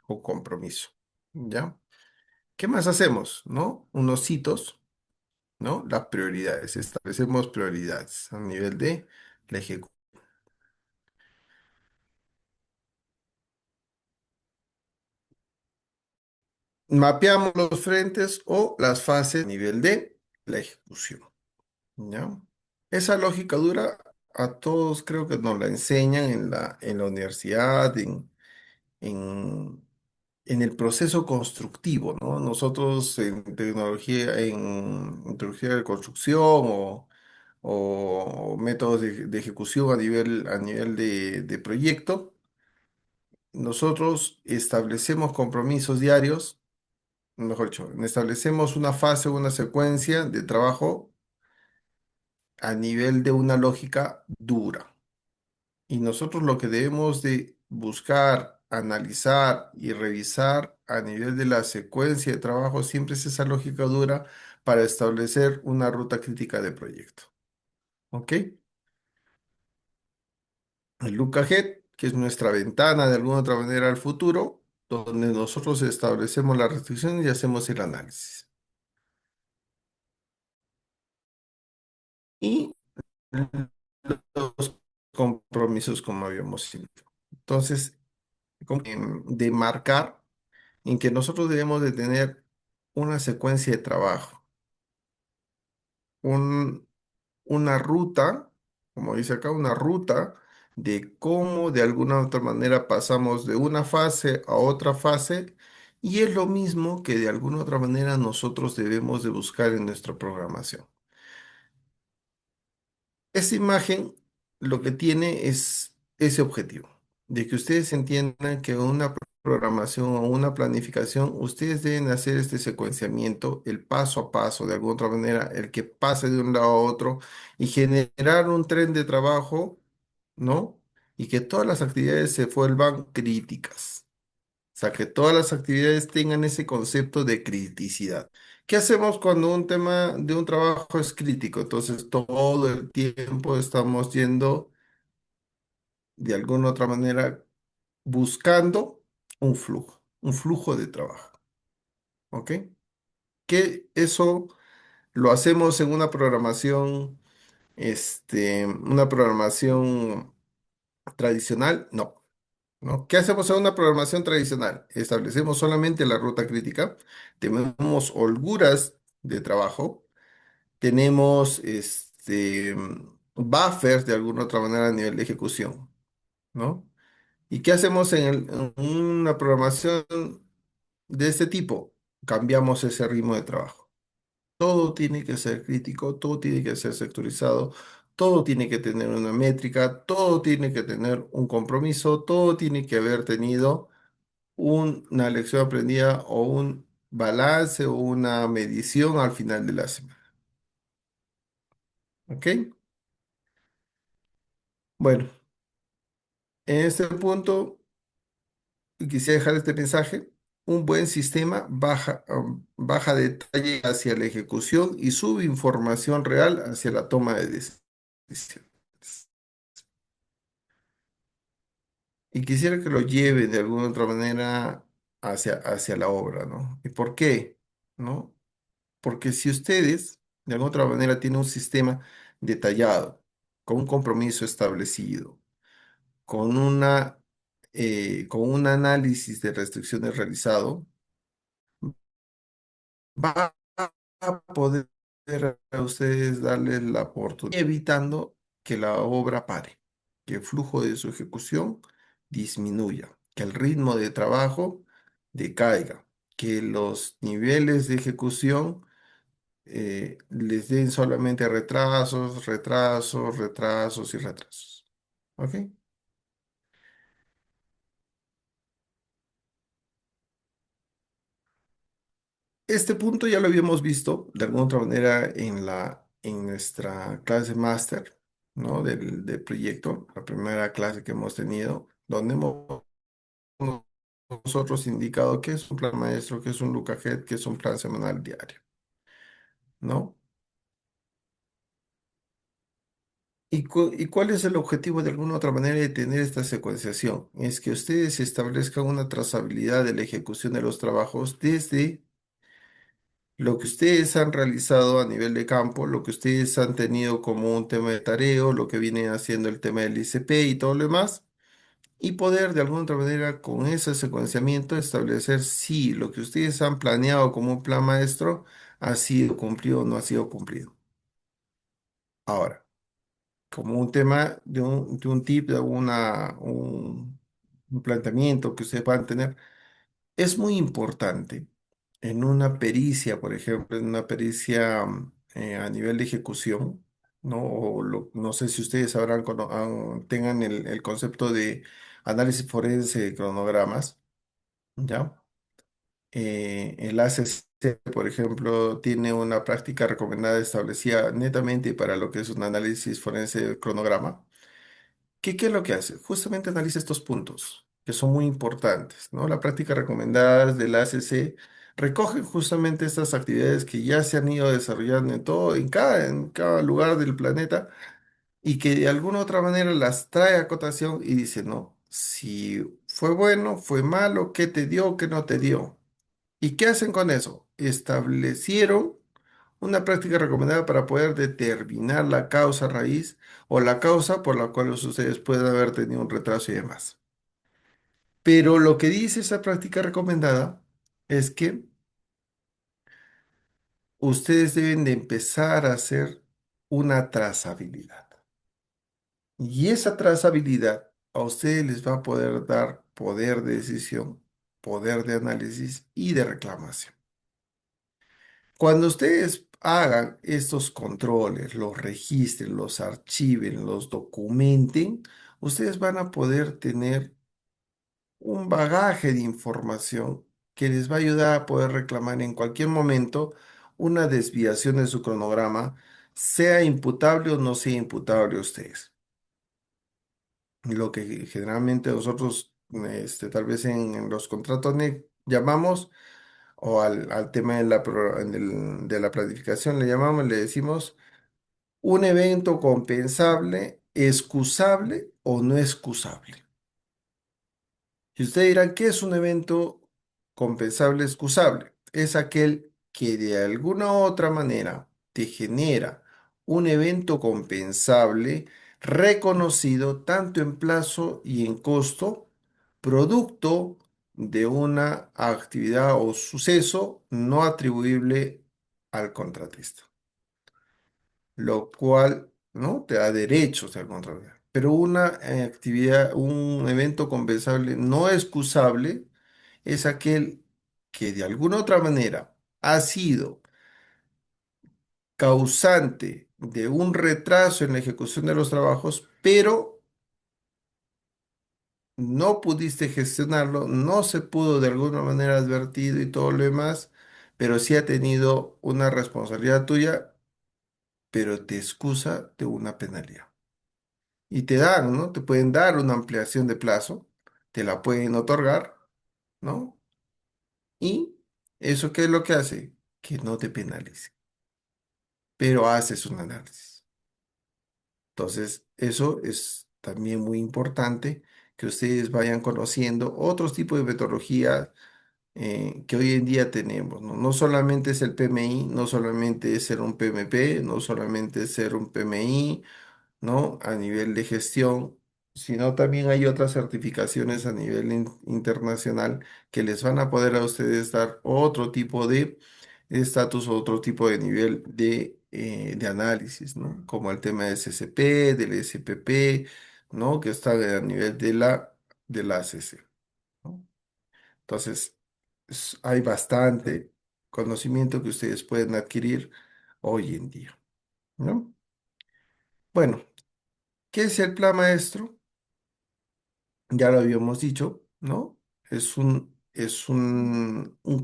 A: o compromiso. ¿Ya? ¿Qué más hacemos? ¿No? Unos hitos, ¿no? Las prioridades. Establecemos prioridades a nivel de la ejecución. Mapeamos los frentes o las fases a nivel de la ejecución. ¿Ya? Esa lógica dura a todos, creo que nos la enseñan en la universidad, en, en el proceso constructivo, ¿no? Nosotros en tecnología, en tecnología de construcción o métodos de ejecución a nivel de proyecto, nosotros establecemos compromisos diarios, mejor dicho, establecemos una fase o una secuencia de trabajo a nivel de una lógica dura. Y nosotros lo que debemos de buscar, analizar y revisar a nivel de la secuencia de trabajo siempre es esa lógica dura para establecer una ruta crítica de proyecto. ¿Ok? El look ahead, que es nuestra ventana de alguna otra manera al futuro, donde nosotros establecemos las restricciones y hacemos el análisis. Y los compromisos como habíamos dicho. Entonces, de marcar en que nosotros debemos de tener una secuencia de trabajo, un- una ruta, como dice acá, una ruta de cómo de alguna u otra manera pasamos de una fase a otra fase, y es lo mismo que de alguna u otra manera nosotros debemos de buscar en nuestra programación. Esta imagen lo que tiene es ese objetivo, de que ustedes entiendan que una programación o una planificación, ustedes deben hacer este secuenciamiento, el paso a paso, de alguna otra manera, el que pase de un lado a otro y generar un tren de trabajo, ¿no? Y que todas las actividades se vuelvan críticas. O sea, que todas las actividades tengan ese concepto de criticidad. ¿Qué hacemos cuando un tema de un trabajo es crítico? Entonces, todo el tiempo estamos yendo de alguna otra manera buscando un flujo de trabajo. ¿Ok? Que eso lo hacemos en una programación tradicional, no. ¿No? ¿Qué hacemos en una programación tradicional? Establecemos solamente la ruta crítica, tenemos holguras de trabajo, tenemos buffers de alguna otra manera a nivel de ejecución, ¿no? ¿Y qué hacemos en una programación de este tipo? Cambiamos ese ritmo de trabajo. Todo tiene que ser crítico, todo tiene que ser sectorizado, todo tiene que tener una métrica, todo tiene que tener un compromiso, todo tiene que haber tenido una lección aprendida o un balance o una medición al final de la semana. ¿Ok? Bueno, en este punto quisiera dejar este mensaje. Un buen sistema baja detalle hacia la ejecución y sube información real hacia la toma de decisiones. Y quisiera que lo lleve de alguna otra manera hacia la obra, ¿no? ¿Y por qué? ¿No? Porque si ustedes, de alguna otra manera, tienen un sistema detallado, con un compromiso establecido, con con un análisis de restricciones realizado, va a poder a ustedes darles la oportunidad, evitando que la obra pare, que el flujo de su ejecución disminuya, que el ritmo de trabajo decaiga, que los niveles de ejecución les den solamente retrasos, retrasos, retrasos y retrasos. ¿Ok? Este punto ya lo habíamos visto de alguna otra manera en nuestra clase máster, ¿no? Del proyecto, la primera clase que hemos tenido, donde hemos nosotros indicado qué es un plan maestro, qué es un Lucajet, qué es un plan semanal diario, ¿no? ¿Y cuál es el objetivo de alguna otra manera de tener esta secuenciación? Es que ustedes establezcan una trazabilidad de la ejecución de los trabajos desde lo que ustedes han realizado a nivel de campo, lo que ustedes han tenido como un tema de tareo, lo que viene haciendo el tema del ICP y todo lo demás, y poder de alguna otra manera con ese secuenciamiento establecer si lo que ustedes han planeado como un plan maestro ha sido cumplido o no ha sido cumplido. Ahora, como un tema de un tip, un planteamiento que ustedes puedan tener, es muy importante en una pericia, por ejemplo, en una pericia a nivel de ejecución, ¿no? No sé si ustedes tengan el concepto de análisis forense de cronogramas, ¿ya? El ACC, por ejemplo, tiene una práctica recomendada establecida netamente para lo que es un análisis forense de cronograma. ¿Qué es lo que hace? Justamente analiza estos puntos, que son muy importantes, ¿no? La práctica recomendada del ACC recoge justamente estas actividades que ya se han ido desarrollando en cada lugar del planeta y que de alguna u otra manera las trae a cotación y dice, no, si fue bueno, fue malo, qué te dio, qué no te dio. ¿Y qué hacen con eso? Establecieron una práctica recomendada para poder determinar la causa raíz o la causa por la cual ustedes pueden haber tenido un retraso y demás. Pero lo que dice esa práctica recomendada es que ustedes deben de empezar a hacer una trazabilidad. Y esa trazabilidad a ustedes les va a poder dar poder de decisión, poder de análisis y de reclamación. Cuando ustedes hagan estos controles, los registren, los archiven, los documenten, ustedes van a poder tener un bagaje de información que les va a ayudar a poder reclamar en cualquier momento una desviación de su cronograma, sea imputable o no sea imputable a ustedes. Lo que generalmente nosotros, tal vez en los contratos llamamos o al tema de la planificación le llamamos, le decimos un evento compensable, excusable o no excusable. Y ustedes dirán, ¿qué es un evento compensable, excusable? Es aquel que de alguna u otra manera te genera un evento compensable reconocido tanto en plazo y en costo, producto de una actividad o suceso no atribuible al contratista, lo cual, ¿no? Te da derechos al contratista. Pero una actividad, un evento compensable no excusable es aquel que de alguna otra manera ha sido causante de un retraso en la ejecución de los trabajos, pero no pudiste gestionarlo, no se pudo de alguna manera advertido y todo lo demás, pero sí ha tenido una responsabilidad tuya, pero te excusa de una penalidad. Y te dan, ¿no? Te pueden dar una ampliación de plazo, te la pueden otorgar, ¿no? Y eso, ¿qué es lo que hace? Que no te penalice, pero haces un análisis. Entonces, eso es también muy importante que ustedes vayan conociendo otros tipos de metodologías que hoy en día tenemos, ¿no? No solamente es el PMI, no solamente es ser un PMP, no solamente es ser un PMI, ¿no? A nivel de gestión, sino también hay otras certificaciones a nivel internacional que les van a poder a ustedes dar otro tipo de estatus, otro tipo de nivel de análisis, ¿no? Como el tema de SCP, del SPP, ¿no? Que está a nivel de la ACC, ¿no? Entonces, hay bastante conocimiento que ustedes pueden adquirir hoy en día, ¿no? Bueno, ¿qué es el plan maestro? Ya lo habíamos dicho, ¿no? Es un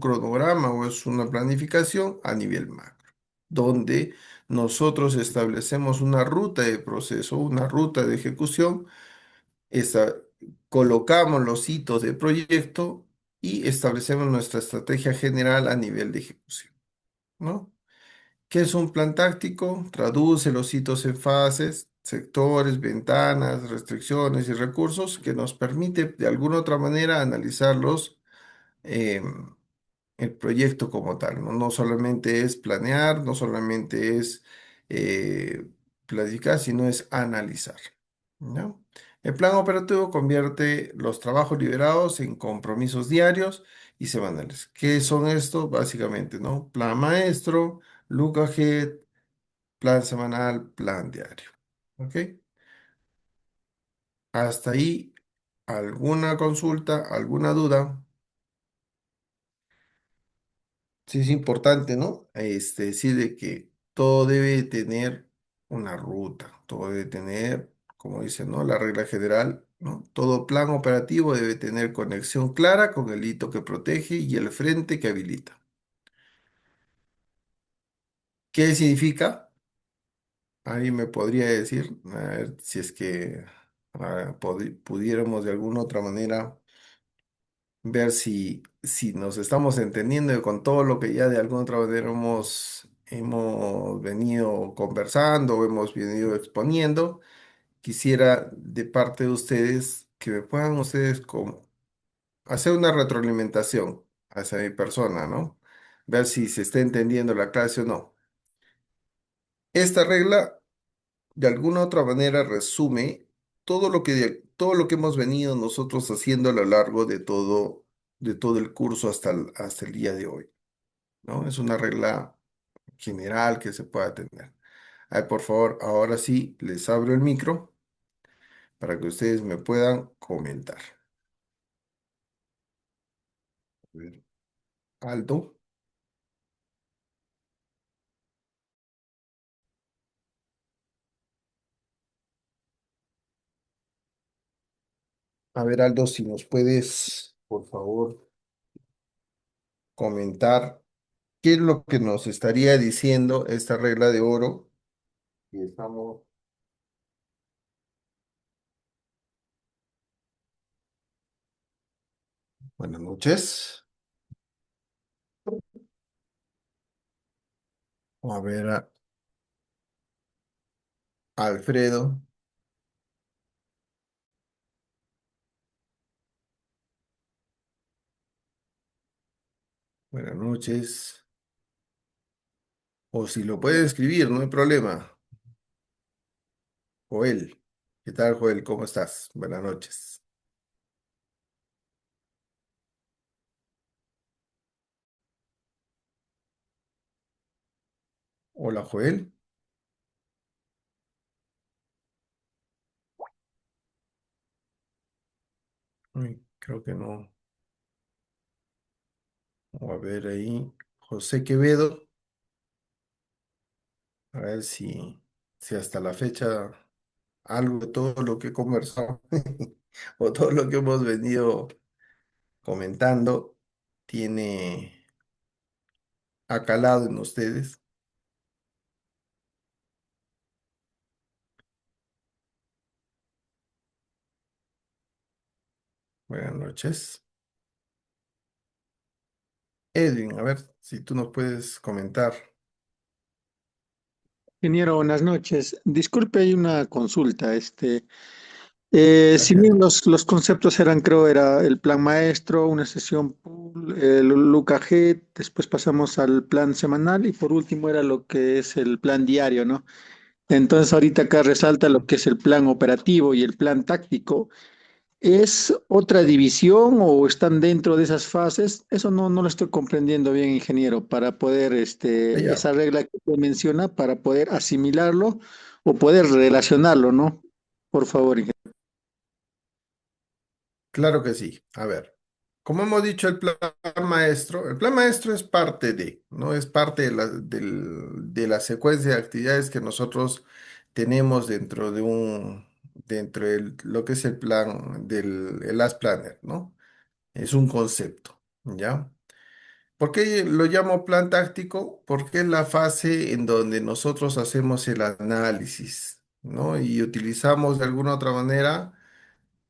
A: cronograma o es una planificación a nivel macro, donde nosotros establecemos una ruta de proceso, una ruta de ejecución, esa- colocamos los hitos de proyecto y establecemos nuestra estrategia general a nivel de ejecución, ¿no? ¿Qué es un plan táctico? Traduce los hitos en fases, sectores, ventanas, restricciones y recursos que nos permite de alguna otra manera analizarlos, el proyecto como tal, ¿no? No solamente es planear, no solamente es eh, planificar, sino es analizar, ¿no? El plan operativo convierte los trabajos liberados en compromisos diarios y semanales. ¿Qué son estos? Básicamente, ¿no? Plan maestro, look ahead, plan semanal, plan diario. ¿Ok? Hasta ahí, ¿alguna consulta, alguna duda? Sí, es importante, ¿no? Decir de que todo debe tener una ruta, todo debe tener, como dice, ¿no? La regla general, ¿no? Todo plan operativo debe tener conexión clara con el hito que protege y el frente que habilita. ¿Qué significa? Ahí me podría decir, a ver si es que pudiéramos de alguna otra manera ver si nos estamos entendiendo con todo lo que ya de alguna otra manera hemos venido conversando o hemos venido exponiendo. Quisiera de parte de ustedes que me puedan ustedes como hacer una retroalimentación hacia mi persona, ¿no? Ver si se está entendiendo la clase o no. Esta regla de alguna otra manera resume todo lo que hemos venido nosotros haciendo a lo largo de todo el curso hasta el día de hoy, ¿no? Es una regla general que se pueda tener. Ay, por favor, ahora sí, les abro el micro para que ustedes me puedan comentar. A ver, Aldo, a ver, Aldo, si nos puedes, por favor, comentar qué es lo que nos estaría diciendo esta regla de oro. Y estamos, buenas noches. A ver, Alfredo, buenas noches. O si lo puede escribir, no hay problema. Joel, ¿qué tal, Joel? ¿Cómo estás? Buenas noches. Hola, Joel. Uy, creo que no. Vamos a ver ahí. José Quevedo, a ver si hasta la fecha algo de todo lo que he conversado o todo lo que hemos venido comentando tiene acalado en ustedes. Buenas noches. Edwin, a ver si tú nos puedes comentar.
C: Ingeniero, buenas noches. Disculpe, hay una consulta. Si
A: Gracias.
C: bien los conceptos eran, creo, era el plan maestro, una sesión pool, el Luca G, después pasamos al plan semanal y por último era lo que es el plan diario, ¿no? Entonces ahorita acá resalta lo que es el plan operativo y el plan táctico. ¿Es otra división o están dentro de esas fases? Eso no lo estoy comprendiendo bien, ingeniero, para poder,
A: Allá.
C: esa regla que usted menciona, para poder asimilarlo o poder relacionarlo, ¿no? Por favor, ingeniero.
A: Claro que sí. A ver, como hemos dicho, el plan maestro es parte de, ¿no? Es parte de la secuencia de actividades que nosotros tenemos dentro de lo que es el plan el As Planner, ¿no? Es un concepto, ¿ya? ¿Por qué lo llamo plan táctico? Porque es la fase en donde nosotros hacemos el análisis, ¿no? Y utilizamos de alguna otra manera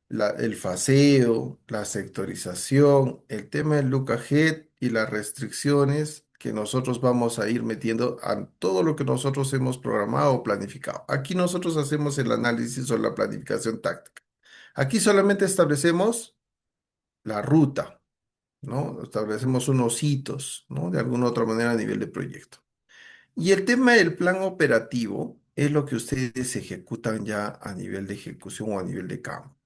A: el faseo, la sectorización, el tema del look ahead y las restricciones que nosotros vamos a ir metiendo a todo lo que nosotros hemos programado o planificado. Aquí nosotros hacemos el análisis o la planificación táctica. Aquí solamente establecemos la ruta, ¿no? Establecemos unos hitos, ¿no? De alguna otra manera a nivel de proyecto. Y el tema del plan operativo es lo que ustedes ejecutan ya a nivel de ejecución o a nivel de campo,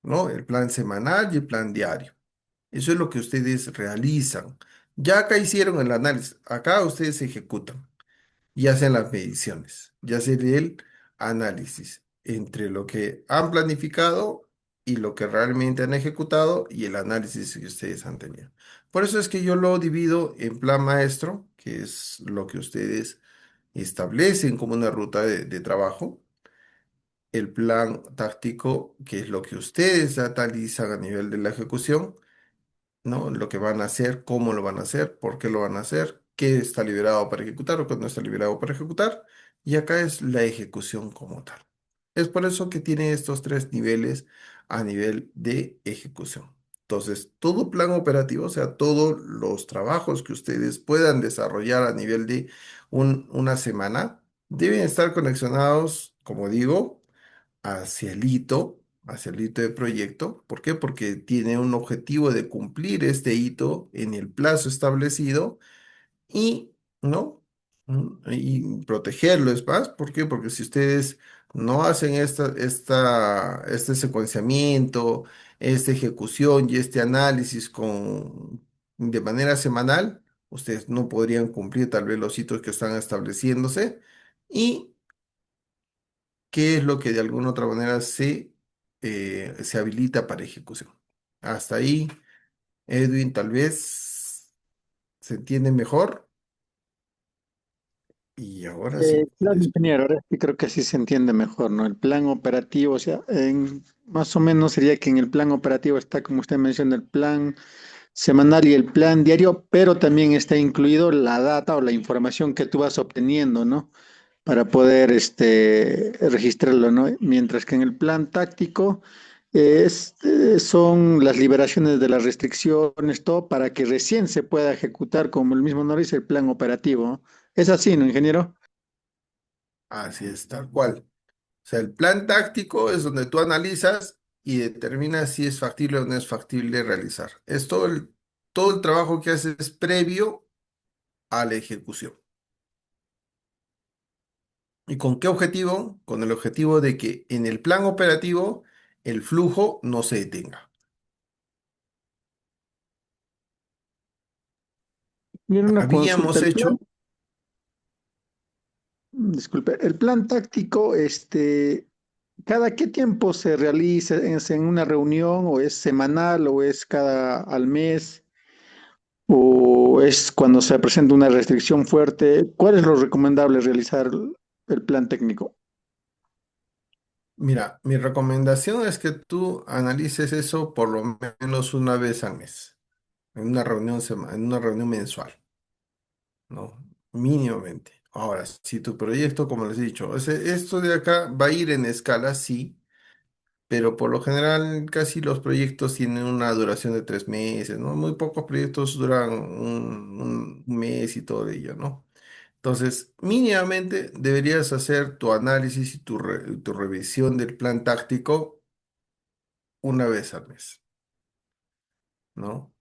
A: ¿no? El plan semanal y el plan diario. Eso es lo que ustedes realizan. Ya acá hicieron el análisis, acá ustedes ejecutan y hacen las mediciones y hacen el análisis entre lo que han planificado y lo que realmente han ejecutado y el análisis que ustedes han tenido. Por eso es que yo lo divido en plan maestro, que es lo que ustedes establecen como una ruta de trabajo, el plan táctico, que es lo que ustedes analizan a nivel de la ejecución, ¿no? Lo que van a hacer, cómo lo van a hacer, por qué lo van a hacer, qué está liberado para ejecutar o qué no está liberado para ejecutar. Y acá es la ejecución como tal. Es por eso que tiene estos tres niveles a nivel de ejecución. Entonces, todo plan operativo, o sea, todos los trabajos que ustedes puedan desarrollar a nivel de una semana, deben estar conexionados, como digo, hacia el hito de proyecto. ¿Por qué? Porque tiene un objetivo de cumplir este hito en el plazo establecido y, ¿no? Y protegerlo es más. ¿Por qué? Porque si ustedes no hacen este secuenciamiento, esta ejecución y este análisis de manera semanal, ustedes no podrían cumplir tal vez los hitos que están estableciéndose. Y qué es lo que de alguna otra manera se habilita para ejecución. Hasta ahí, Edwin, tal vez se entiende mejor. Y ahora sí,
C: Claro, ingeniero, ahora sí creo que así se entiende mejor, ¿no? El plan operativo, o sea, más o menos sería que en el plan operativo está, como usted menciona, el plan semanal y el plan diario, pero también está incluido la data o la información que tú vas obteniendo, ¿no? Para poder registrarlo, ¿no? Mientras que en el plan táctico son las liberaciones de las restricciones, todo para que recién se pueda ejecutar, como el mismo nombre dice, el plan operativo, ¿no? Es así, ¿no, ingeniero?
A: así es, tal cual. O sea, el plan táctico es donde tú analizas y determinas si es factible o no es factible realizar. Es todo el trabajo que haces previo a la ejecución. ¿Y con qué objetivo? Con el objetivo de que en el plan operativo el flujo no se detenga.
C: Mira una consulta,
A: Habíamos hecho.
C: disculpe, el plan táctico, ¿cada qué tiempo se realiza? ¿Es en una reunión o es semanal o es cada al mes o es cuando se presenta una restricción fuerte? ¿Cuál es lo recomendable realizar el plan técnico?
A: Mira, mi recomendación es que tú analices eso por lo menos una vez al mes, en una en una reunión mensual, ¿no? Mínimamente. Ahora, si tu proyecto, como les he dicho, esto de acá va a ir en escala, sí, pero por lo general casi los proyectos tienen una duración de 3 meses, ¿no? Muy pocos proyectos duran un mes y todo ello, ¿no? Entonces, mínimamente deberías hacer tu análisis y tu revisión del plan táctico una vez al mes, ¿no?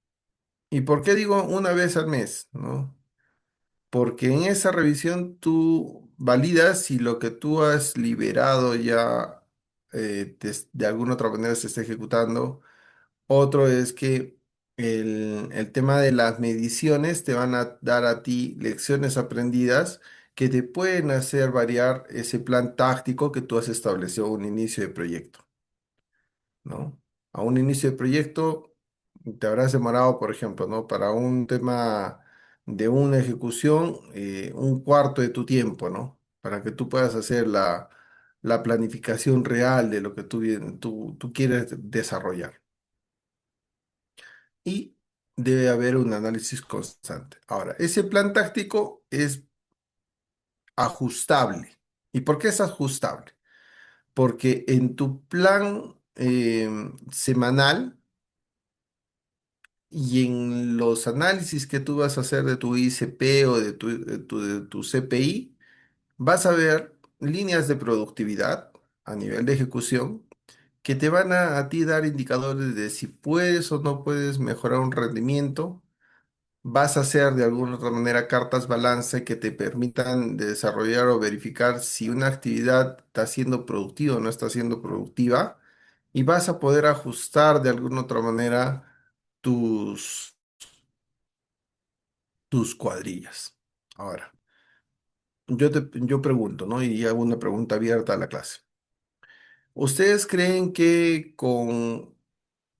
A: ¿Y por qué digo una vez al mes, ¿no? Porque en esa revisión tú validas si lo que tú has liberado ya de alguna otra manera se está ejecutando. Otro es que el tema de las mediciones te van a dar a ti lecciones aprendidas que te pueden hacer variar ese plan táctico que tú has establecido a un inicio de proyecto, ¿no? A un inicio de proyecto te habrás demorado, por ejemplo, ¿no? Para un tema de una ejecución, un cuarto de tu tiempo, ¿no? Para que tú puedas hacer la planificación real de lo que tú quieres desarrollar. Y debe haber un análisis constante. Ahora, ese plan táctico es ajustable. ¿Y por qué es ajustable? Porque en tu plan semanal y en los análisis que tú vas a hacer de tu ICP o de tu CPI, vas a ver líneas de productividad a nivel de ejecución que te van a ti dar indicadores de si puedes o no puedes mejorar un rendimiento. Vas a hacer de alguna otra manera cartas balance que te permitan desarrollar o verificar si una actividad está siendo productiva o no está siendo productiva. Y vas a poder ajustar de alguna otra manera tus, tus cuadrillas. Ahora, yo pregunto, ¿no? Y hago una pregunta abierta a la clase. ¿Ustedes creen que con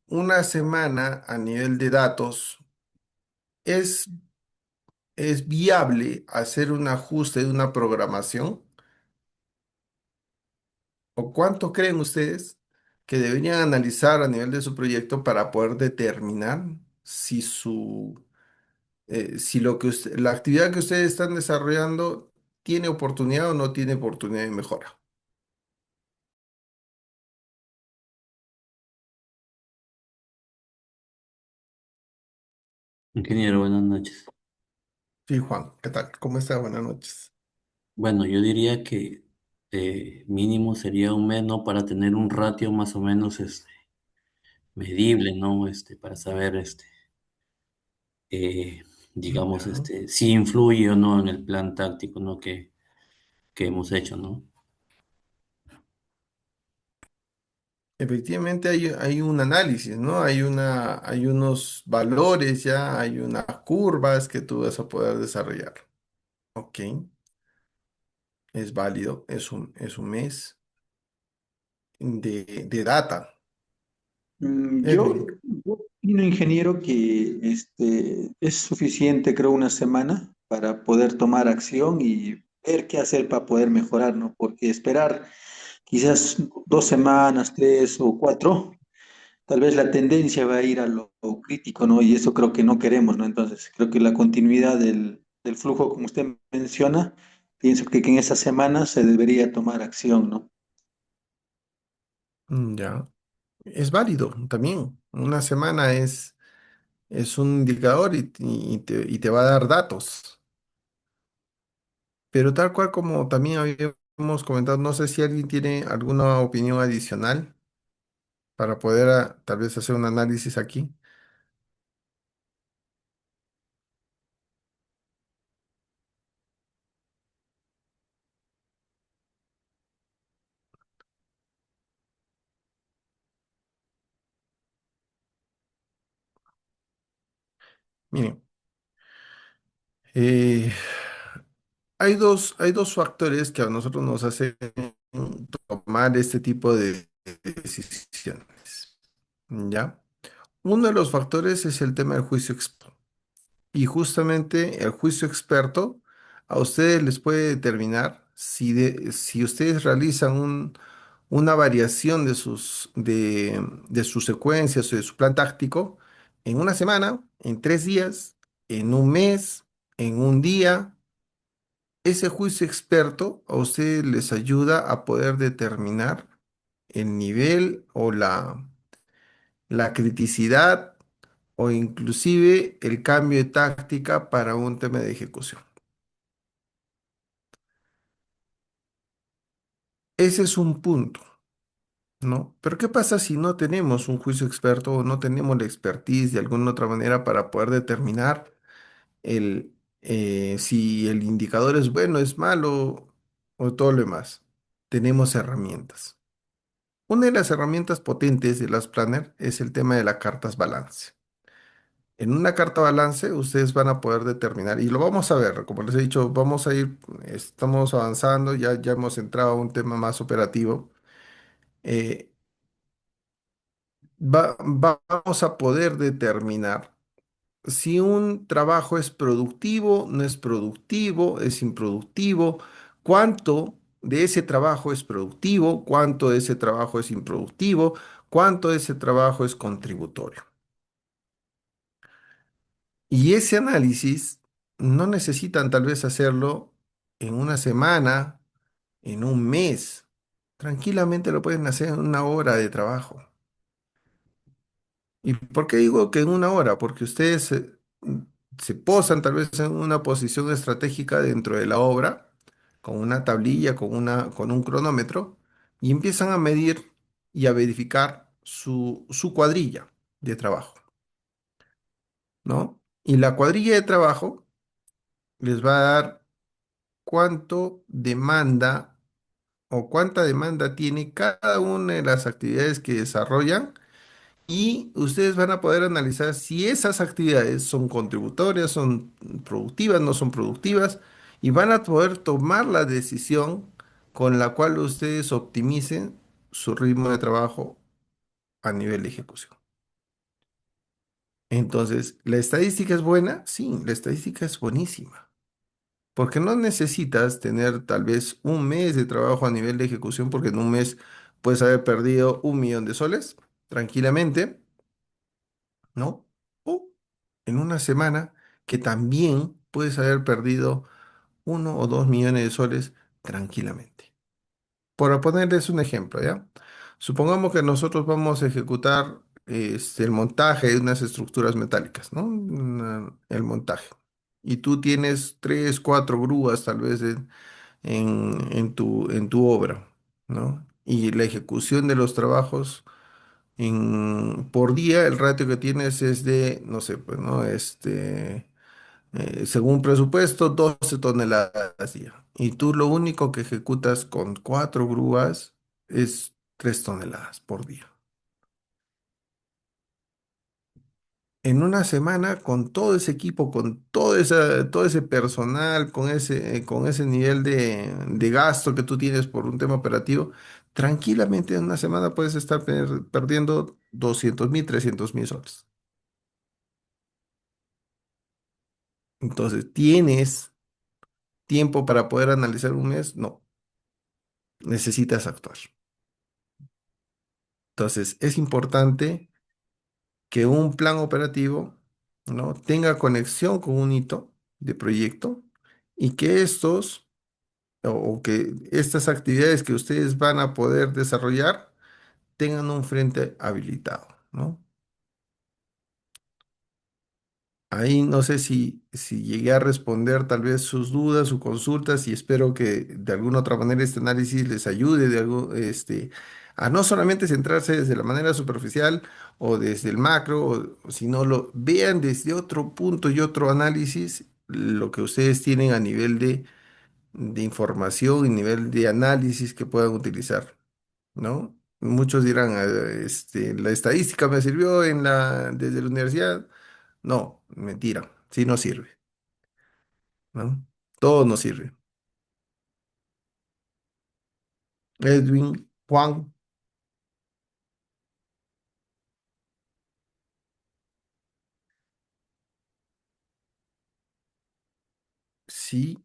A: una semana a nivel de datos es, es viable hacer un ajuste de una programación? ¿O cuánto creen ustedes que deberían analizar a nivel de su proyecto para poder determinar si la actividad que ustedes están desarrollando tiene oportunidad o no tiene oportunidad de mejora?
D: Ingeniero, buenas noches.
A: Sí, Juan, ¿qué tal? ¿Cómo está? Buenas noches.
D: Bueno, yo diría que mínimo sería un mes, ¿no? Para tener un ratio más o menos medible, ¿no? Para saber, eh, digamos,
A: Ya.
D: si influye o no en el plan táctico, ¿no? Que hemos hecho, ¿no?
A: Efectivamente hay un análisis, ¿no? Hay unos valores ya, hay unas curvas que tú vas a poder desarrollar. Ok, es válido, es un mes de data. Edwin.
C: Yo opino, ingeniero, que es suficiente, creo, una semana para poder tomar acción y ver qué hacer para poder mejorar, ¿no? Porque esperar quizás 2 semanas, 3 o 4, tal vez la tendencia va a ir a lo crítico, ¿no? Y eso creo que no queremos, ¿no? Entonces, creo que la continuidad del flujo, como usted menciona, pienso que en esas semanas se debería tomar acción, ¿no?
A: Ya. Es válido también. Una semana es un indicador y te va a dar datos. Pero tal cual como también habíamos comentado, no sé si alguien tiene alguna opinión adicional para poder tal vez hacer un análisis aquí. Miren, eh, hay dos factores que a nosotros nos hacen tomar este tipo de decisiones. ¿Ya? Uno de los factores es el tema del juicio experto. Y justamente el juicio experto a ustedes les puede determinar si ustedes realizan una variación de sus secuencias o de su plan táctico en una semana, en 3 días, en un mes, en un día. Ese juicio experto a ustedes les ayuda a poder determinar el nivel o la criticidad o inclusive el cambio de táctica para un tema de ejecución. Ese es un punto, ¿no? Pero ¿qué pasa si no tenemos un juicio experto o no tenemos la expertise de alguna otra manera para poder determinar si el indicador es bueno, es malo o todo lo demás? Tenemos herramientas. Una de las herramientas potentes de las Planner es el tema de las cartas balance. En una carta balance ustedes van a poder determinar, y lo vamos a ver, como les he dicho, estamos avanzando, ya hemos entrado a un tema más operativo. eh, vamos a poder determinar si un trabajo es productivo, no es productivo, es improductivo, cuánto de ese trabajo es productivo, cuánto de ese trabajo es improductivo, cuánto de ese trabajo es contributorio. Y ese análisis no necesitan tal vez hacerlo en una semana, en un mes. Tranquilamente lo pueden hacer en una hora de trabajo. ¿Y por qué digo que en una hora? Porque ustedes se posan tal vez en una posición estratégica dentro de la obra, con una tablilla, con un cronómetro, y empiezan a medir y a verificar su cuadrilla de trabajo, ¿no? Y la cuadrilla de trabajo les va a dar cuánto demanda o cuánta demanda tiene cada una de las actividades que desarrollan y ustedes van a poder analizar si esas actividades son contributorias, son productivas, no son productivas, y van a poder tomar la decisión con la cual ustedes optimicen su ritmo de trabajo a nivel de ejecución. Entonces, ¿la estadística es buena? Sí, la estadística es buenísima, porque no necesitas tener tal vez un mes de trabajo a nivel de ejecución, porque en un mes puedes haber perdido 1 millón de soles tranquilamente, ¿no? O en una semana que también puedes haber perdido 1 o 2 millones de soles tranquilamente. Por ponerles un ejemplo, ¿ya? Supongamos que nosotros vamos a ejecutar el montaje de unas estructuras metálicas, ¿no? El montaje. Y tú tienes 3, 4 grúas tal vez en tu obra, ¿no? Y la ejecución de los trabajos por día, el ratio que tienes es de, no sé, pues, ¿no? Según presupuesto, 12 toneladas día. Y tú lo único que ejecutas con 4 grúas es 3 toneladas por día. En una semana, con todo ese equipo, con todo ese personal, con ese nivel de gasto que tú tienes por un tema operativo, tranquilamente en una semana puedes estar perdiendo 200.000, 300.000 soles. Entonces, ¿tienes tiempo para poder analizar un mes? No, necesitas actuar. Entonces, es importante que un plan operativo, ¿no? tenga conexión con un hito de proyecto y que o que estas actividades que ustedes van a poder desarrollar tengan un frente habilitado, ¿no? Ahí no sé si llegué a responder tal vez sus dudas, sus consultas y espero que de alguna otra manera este análisis les ayude a no solamente centrarse desde la manera superficial o desde el macro, sino lo vean desde otro punto y otro análisis lo que ustedes tienen a nivel de información y nivel de análisis que puedan utilizar, ¿no? Muchos dirán, la estadística me sirvió desde la universidad. No, mentira, sí no sirve, ¿no? Todo nos sirve. Edwin, Juan, sí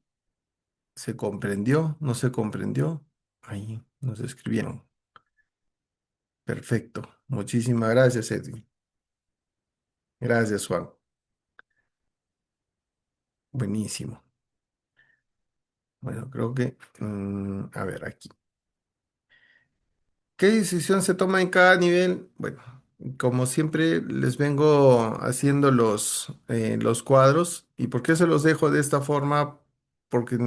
A: se comprendió, no se comprendió. Ahí nos escribieron. Perfecto. Muchísimas gracias, Edwin. Gracias, Juan. Buenísimo. Bueno, creo que, a ver, aquí. ¿Qué decisión se toma en cada nivel? Bueno, como siempre les vengo haciendo los cuadros. ¿Y por qué se los dejo de esta forma? Porque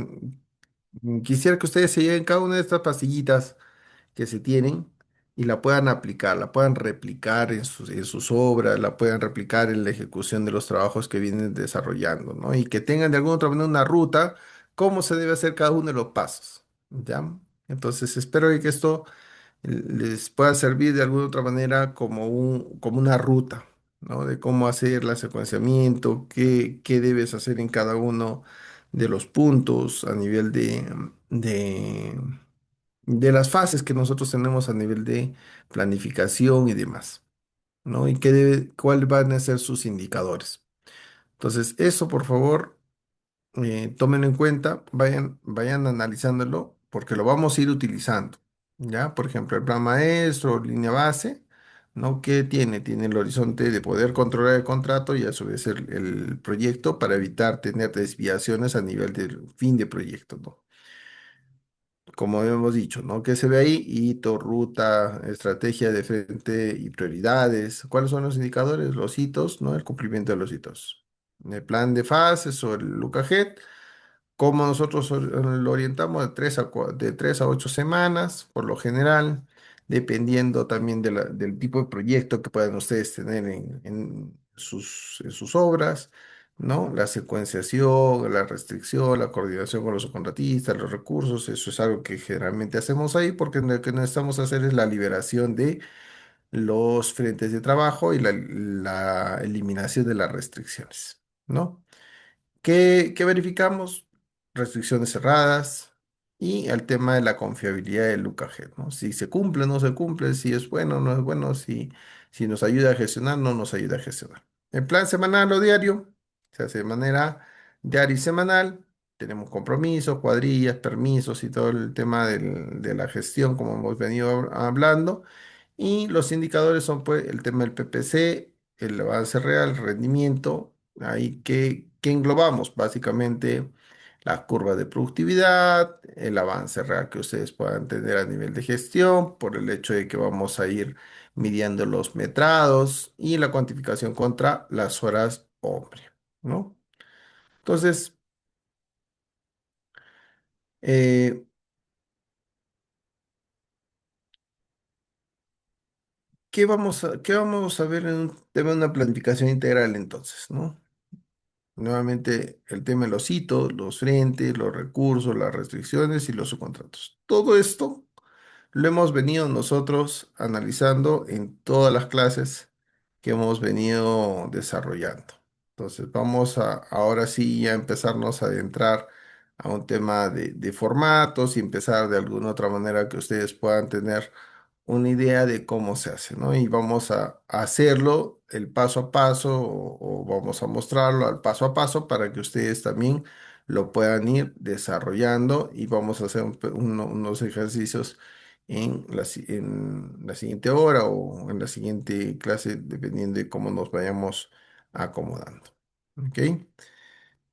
A: quisiera que ustedes se lleven cada una de estas pastillitas que se tienen y la puedan aplicar, la puedan replicar en sus obras, la puedan replicar en la ejecución de los trabajos que vienen desarrollando, ¿no? Y que tengan de alguna otra manera una ruta, cómo se debe hacer cada uno de los pasos, ¿ya? Entonces espero que esto les pueda servir de alguna otra manera como una ruta, ¿no? De cómo hacer el secuenciamiento, qué debes hacer en cada uno de los puntos a nivel de las fases que nosotros tenemos a nivel de planificación y demás, ¿no? Y cuáles van a ser sus indicadores. Entonces, eso por favor tómenlo en cuenta, vayan analizándolo, porque lo vamos a ir utilizando, ¿ya? Por ejemplo, el plan maestro, línea base, ¿no? ¿Qué tiene? Tiene el horizonte de poder controlar el contrato y a su vez el proyecto para evitar tener desviaciones a nivel del fin de proyecto, ¿no? como hemos dicho, ¿no? ¿Qué se ve ahí? Hito, ruta, estrategia de frente y prioridades. ¿Cuáles son los indicadores? Los hitos, ¿no? El cumplimiento de los hitos. El plan de fases o el look ahead. Cómo nosotros lo orientamos de 3 a 8 semanas, por lo general, dependiendo también del tipo de proyecto que puedan ustedes tener en sus obras, ¿no? La secuenciación, la restricción, la coordinación con los subcontratistas, los recursos, eso es algo que generalmente hacemos ahí porque lo que necesitamos hacer es la liberación de los frentes de trabajo y la eliminación de las restricciones, ¿no? ¿Qué verificamos? Restricciones cerradas y el tema de la confiabilidad del Lucajet, ¿no? Si se cumple o no se cumple, si es bueno o no es bueno, si nos ayuda a gestionar, no nos ayuda a gestionar. El plan semanal o diario se hace de manera diaria y semanal. Tenemos compromisos, cuadrillas, permisos y todo el tema de la gestión, como hemos venido hablando. Y los indicadores son pues el tema del PPC, el avance real, el rendimiento, ahí que englobamos básicamente la curva de productividad, el avance real que ustedes puedan tener a nivel de gestión, por el hecho de que vamos a ir midiendo los metrados y la cuantificación contra las horas hombre, ¿no? Entonces, eh, ¿qué vamos a ver en un tema de una planificación integral entonces, ¿no? Nuevamente, el tema de los hitos, los frentes, los recursos, las restricciones y los subcontratos. Todo esto lo hemos venido nosotros analizando en todas las clases que hemos venido desarrollando. Entonces, vamos a ahora sí ya empezarnos a adentrar a un tema de formatos y empezar de alguna otra manera que ustedes puedan tener una idea de cómo se hace, ¿no? Y vamos a hacerlo el paso a paso o vamos a mostrarlo al paso a paso para que ustedes también lo puedan ir desarrollando y vamos a hacer unos ejercicios en la siguiente hora o en la siguiente clase, dependiendo de cómo nos vayamos acomodando. ¿Ok?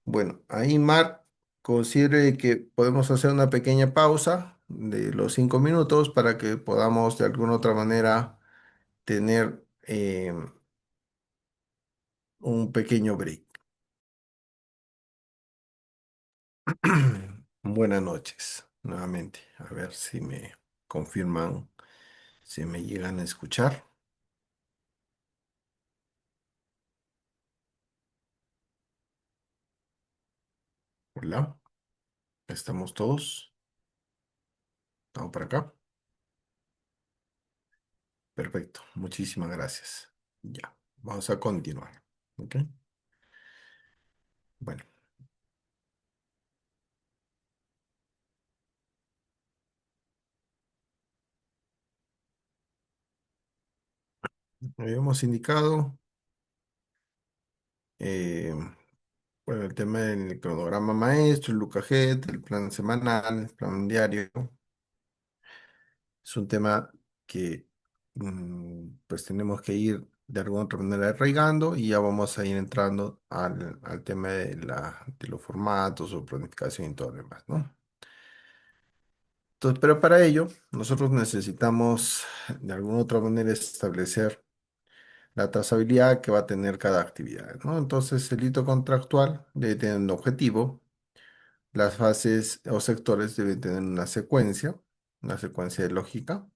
A: Bueno, ahí Mar, considere que podemos hacer una pequeña pausa de los 5 minutos para que podamos de alguna otra manera tener un pequeño break. Buenas noches, nuevamente. A ver si me confirman, si me llegan a escuchar. Hola, ¿estamos todos? ¿Estamos por acá? Perfecto, muchísimas gracias. Ya, vamos a continuar. ¿Ok? Bueno, habíamos indicado, eh, bueno, el tema del cronograma maestro, el Lucajet, el plan semanal, el plan diario. Es un tema que pues tenemos que ir de alguna otra manera arraigando y ya vamos a ir entrando al tema de los formatos o planificación y todo lo demás, ¿no? Entonces, pero para ello, nosotros necesitamos de alguna otra manera establecer la trazabilidad que va a tener cada actividad, ¿no? Entonces, el hito contractual debe tener un objetivo, las fases o sectores deben tener una secuencia de lógica.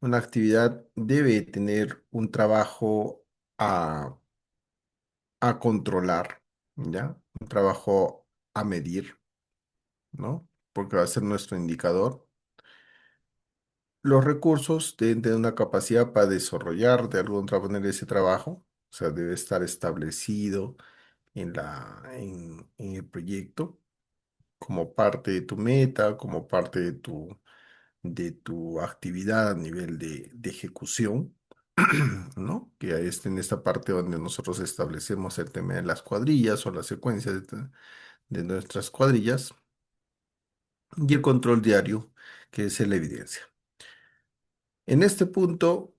A: Una actividad debe tener un trabajo a, a controlar, ¿ya? Un trabajo a medir, ¿no? Porque va a ser nuestro indicador. Los recursos deben tener una capacidad para desarrollar de alguna otra manera ese trabajo, o sea, debe estar establecido en el proyecto como parte de tu meta, como parte de tu actividad a nivel de ejecución. ¿No? Que ahí está en esta parte donde nosotros establecemos el tema de las cuadrillas o la secuencia de nuestras cuadrillas y el control diario, que es la evidencia. En este punto,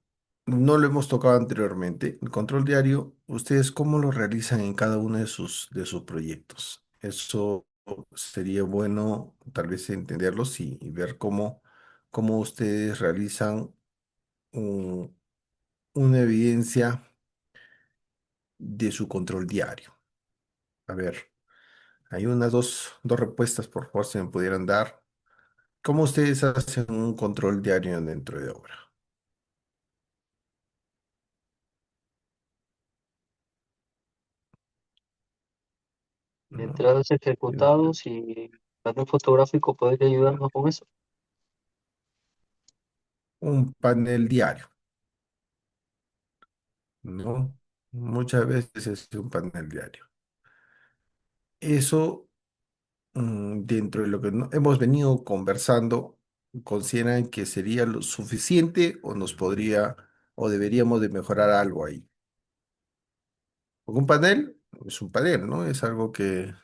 A: no lo hemos tocado anteriormente. El control diario, ¿ustedes cómo lo realizan en cada uno de sus proyectos? Eso sería bueno tal vez entenderlos y ver cómo ustedes realizan un- una evidencia de su control diario. A ver, hay unas dos respuestas, por favor, si me pudieran dar. ¿Cómo ustedes hacen un control diario dentro de obra? ¿No?
B: Metrados ejecutados y panel fotográfico podría ayudarnos con eso.
A: Un panel diario, ¿no? Muchas veces es un panel diario. Eso, dentro de lo que hemos venido conversando, ¿consideran que sería lo suficiente o nos podría o deberíamos de mejorar algo ahí? Porque un panel es un panel, ¿no? Es algo que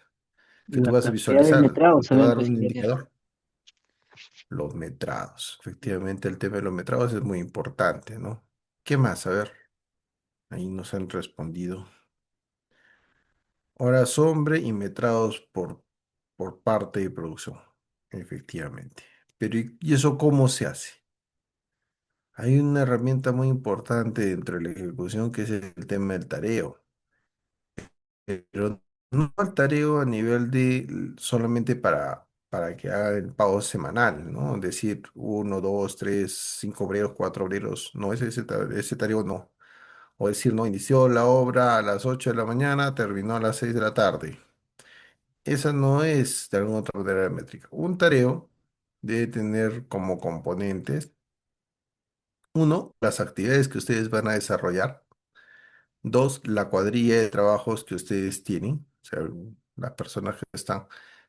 A: tú
B: La
A: vas a
B: cantidad de
A: visualizar y
B: metrados
A: te va a
B: también
A: dar
B: pues
A: un
B: sería eso.
A: indicador. Los metrados, efectivamente el tema de los metrados es muy importante, ¿no? ¿Qué más? A ver, ahí nos han respondido. Horas hombre y metrados por parte de producción, efectivamente. Pero ¿y eso cómo se hace? Hay una herramienta muy importante dentro de la ejecución que es el tema del tareo, pero no el tareo a nivel de solamente para que haga el pago semanal, ¿no? Es decir, uno, dos, tres, cinco obreros, cuatro obreros, no, ese tareo no. O decir, no, inició la obra a las 8 de la mañana, terminó a las 6 de la tarde. Esa no es de alguna otra manera métrica. Un tareo debe tener como componentes, uno, las actividades que ustedes van a desarrollar. Dos, la cuadrilla de trabajos que ustedes tienen, o sea, las personas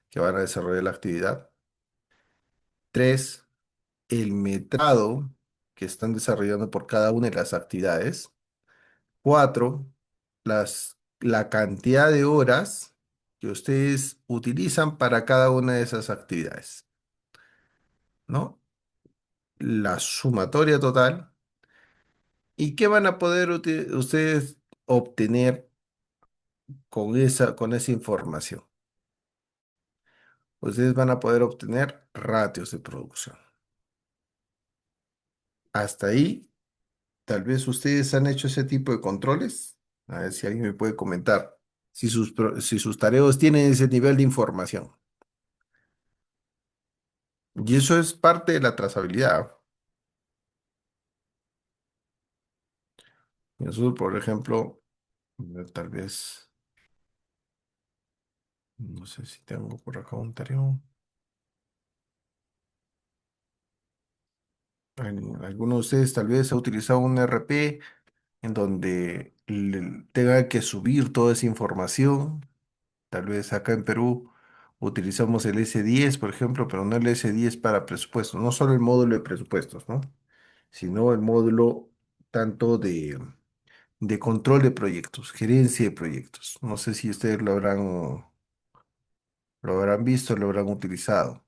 A: que van a desarrollar la actividad. Tres, el metrado que están desarrollando por cada una de las actividades. Cuatro, la cantidad de horas que ustedes utilizan para cada una de esas actividades, ¿no? La sumatoria total. ¿Y qué van a poder ustedes obtener con esa información? Ustedes van a poder obtener ratios de producción. Hasta ahí, tal vez ustedes han hecho ese tipo de controles. A ver si alguien me puede comentar si sus tareas tienen ese nivel de información. Y eso es parte de la trazabilidad. Nosotros, por ejemplo, tal vez, no sé si tengo por acá un tareo. Alguno de ustedes tal vez ha utilizado un RP en donde tenga que subir toda esa información. Tal vez acá en Perú utilizamos el S10, por ejemplo, pero no el S10 para presupuestos, no solo el módulo de presupuestos, ¿no? Sino el módulo tanto de control de proyectos, gerencia de proyectos. No sé si ustedes lo habrán visto, lo habrán utilizado.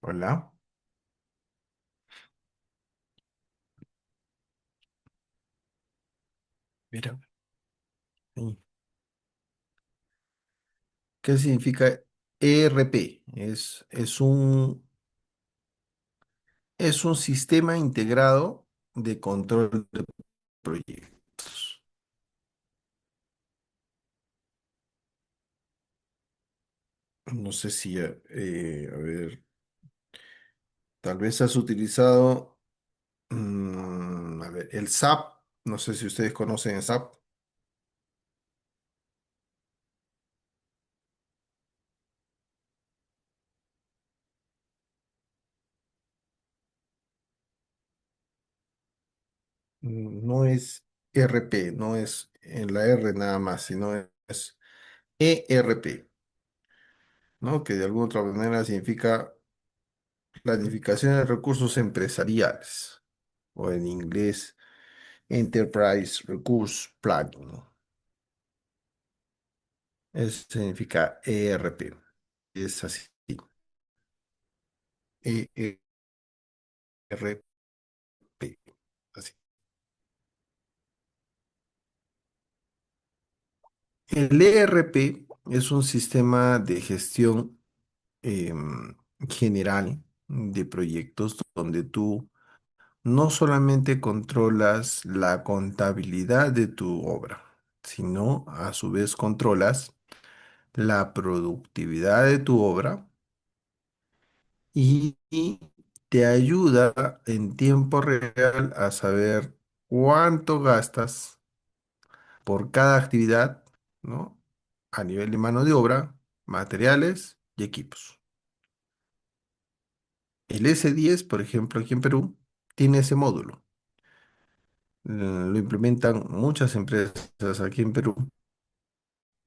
A: Hola. Mira. Ahí. ¿Qué significa ERP? Es un sistema integrado de control de proyectos. No sé si, a ver, tal vez has utilizado, a ver, el SAP. No sé si ustedes conocen el SAP. No es RP, no es en la R nada más, sino es ERP, ¿no? Que de alguna otra manera significa planificación de recursos empresariales, o en inglés, Enterprise Resource Planning, ¿no? Eso significa ERP. Es así. ERP. Así. El ERP es un sistema de gestión general de proyectos donde tú no solamente controlas la contabilidad de tu obra, sino a su vez controlas la productividad de tu obra y te ayuda en tiempo real a saber cuánto gastas por cada actividad, ¿no? A nivel de mano de obra, materiales y equipos. El S10, por ejemplo, aquí en Perú, tiene ese módulo. Lo implementan muchas empresas aquí en Perú,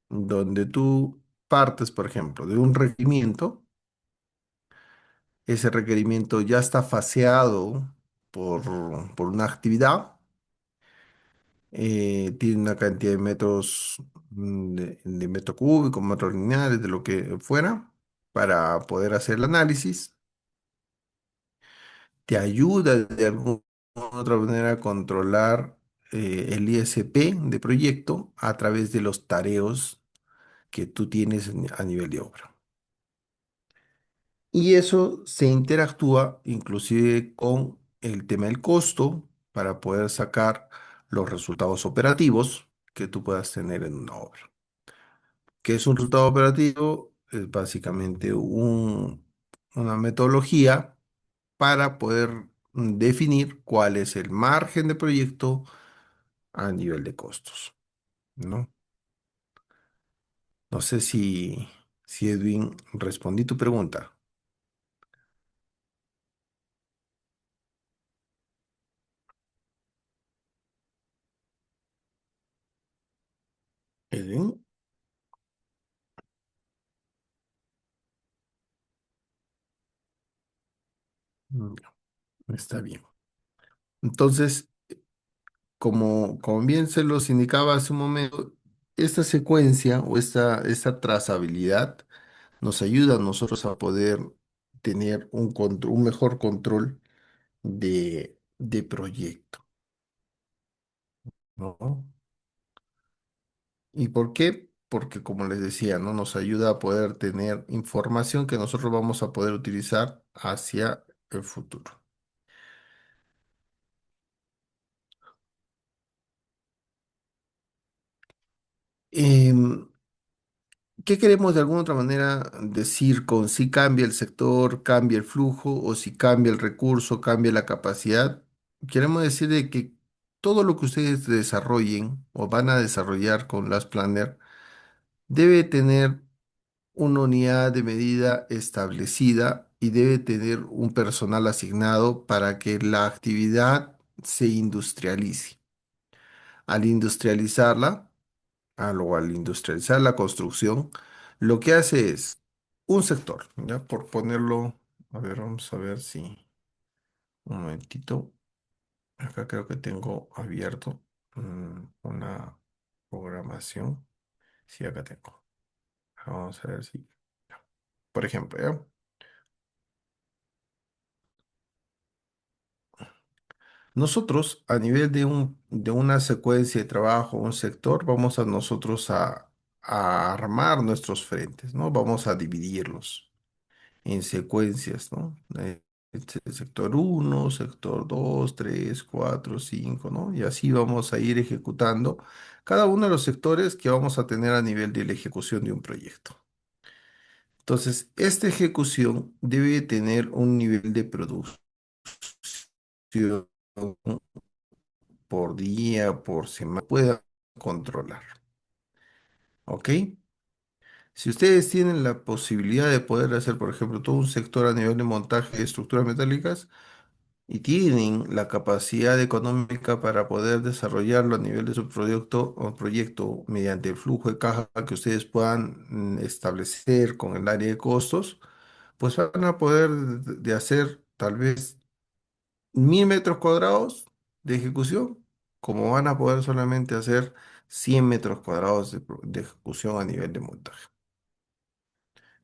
A: donde tú partes, por ejemplo, de un requerimiento. Ese requerimiento ya está faseado por, por una actividad, tiene una cantidad de metros, de metro cúbico, metros lineales, de lo que fuera, para poder hacer el análisis. Te ayuda de alguna u otra manera a controlar el ISP de proyecto a través de los tareos que tú tienes a nivel de obra. Y eso se interactúa inclusive con el tema del costo para poder sacar los resultados operativos que tú puedas tener en una obra. ¿Qué es un resultado operativo? Es básicamente una metodología para poder definir cuál es el margen de proyecto a nivel de costos, ¿no? No sé si Edwin respondí tu pregunta. Edwin, Mm, está bien. Entonces, como bien se los indicaba hace un momento, esta secuencia o esta trazabilidad nos ayuda a nosotros a poder tener un mejor control de proyecto, ¿no? ¿Y por qué? Porque como les decía, ¿no? Nos ayuda a poder tener información que nosotros vamos a poder utilizar hacia el futuro. Em, ¿Qué queremos de alguna otra manera decir con si cambia el sector, cambia el flujo o si cambia el recurso, cambia la capacidad? Queremos decir de que todo lo que ustedes desarrollen o van a desarrollar con las Planner debe tener una unidad de medida establecida y debe tener un personal asignado para que la actividad se industrialice. Al industrializarla, al industrializar la construcción, lo que hace es un sector, ¿ya? Por ponerlo, a ver, vamos a ver si, un momentito, acá creo que tengo abierto una programación. Sí, acá tengo. Vamos a ver si, por ejemplo, ¿ya? Nosotros, a nivel de una secuencia de trabajo, un sector, vamos a nosotros a armar nuestros frentes, ¿no? Vamos a dividirlos en secuencias, ¿no? Sector uno, sector 2, 3, 4, 5, ¿no? Y así vamos a ir ejecutando cada uno de los sectores que vamos a tener a nivel de la ejecución de un proyecto. Entonces, esta ejecución debe tener un nivel de producción por día, por semana, pueda controlar. ¿Ok? Si ustedes tienen la posibilidad de poder hacer, por ejemplo, todo un sector a nivel de montaje de estructuras metálicas y tienen la capacidad económica para poder desarrollarlo a nivel de su proyecto o proyecto mediante el flujo de caja que ustedes puedan establecer con el área de costos, pues van a poder de hacer tal vez 1000 metros cuadrados de ejecución, como van a poder solamente hacer 100 metros cuadrados de ejecución a nivel de montaje.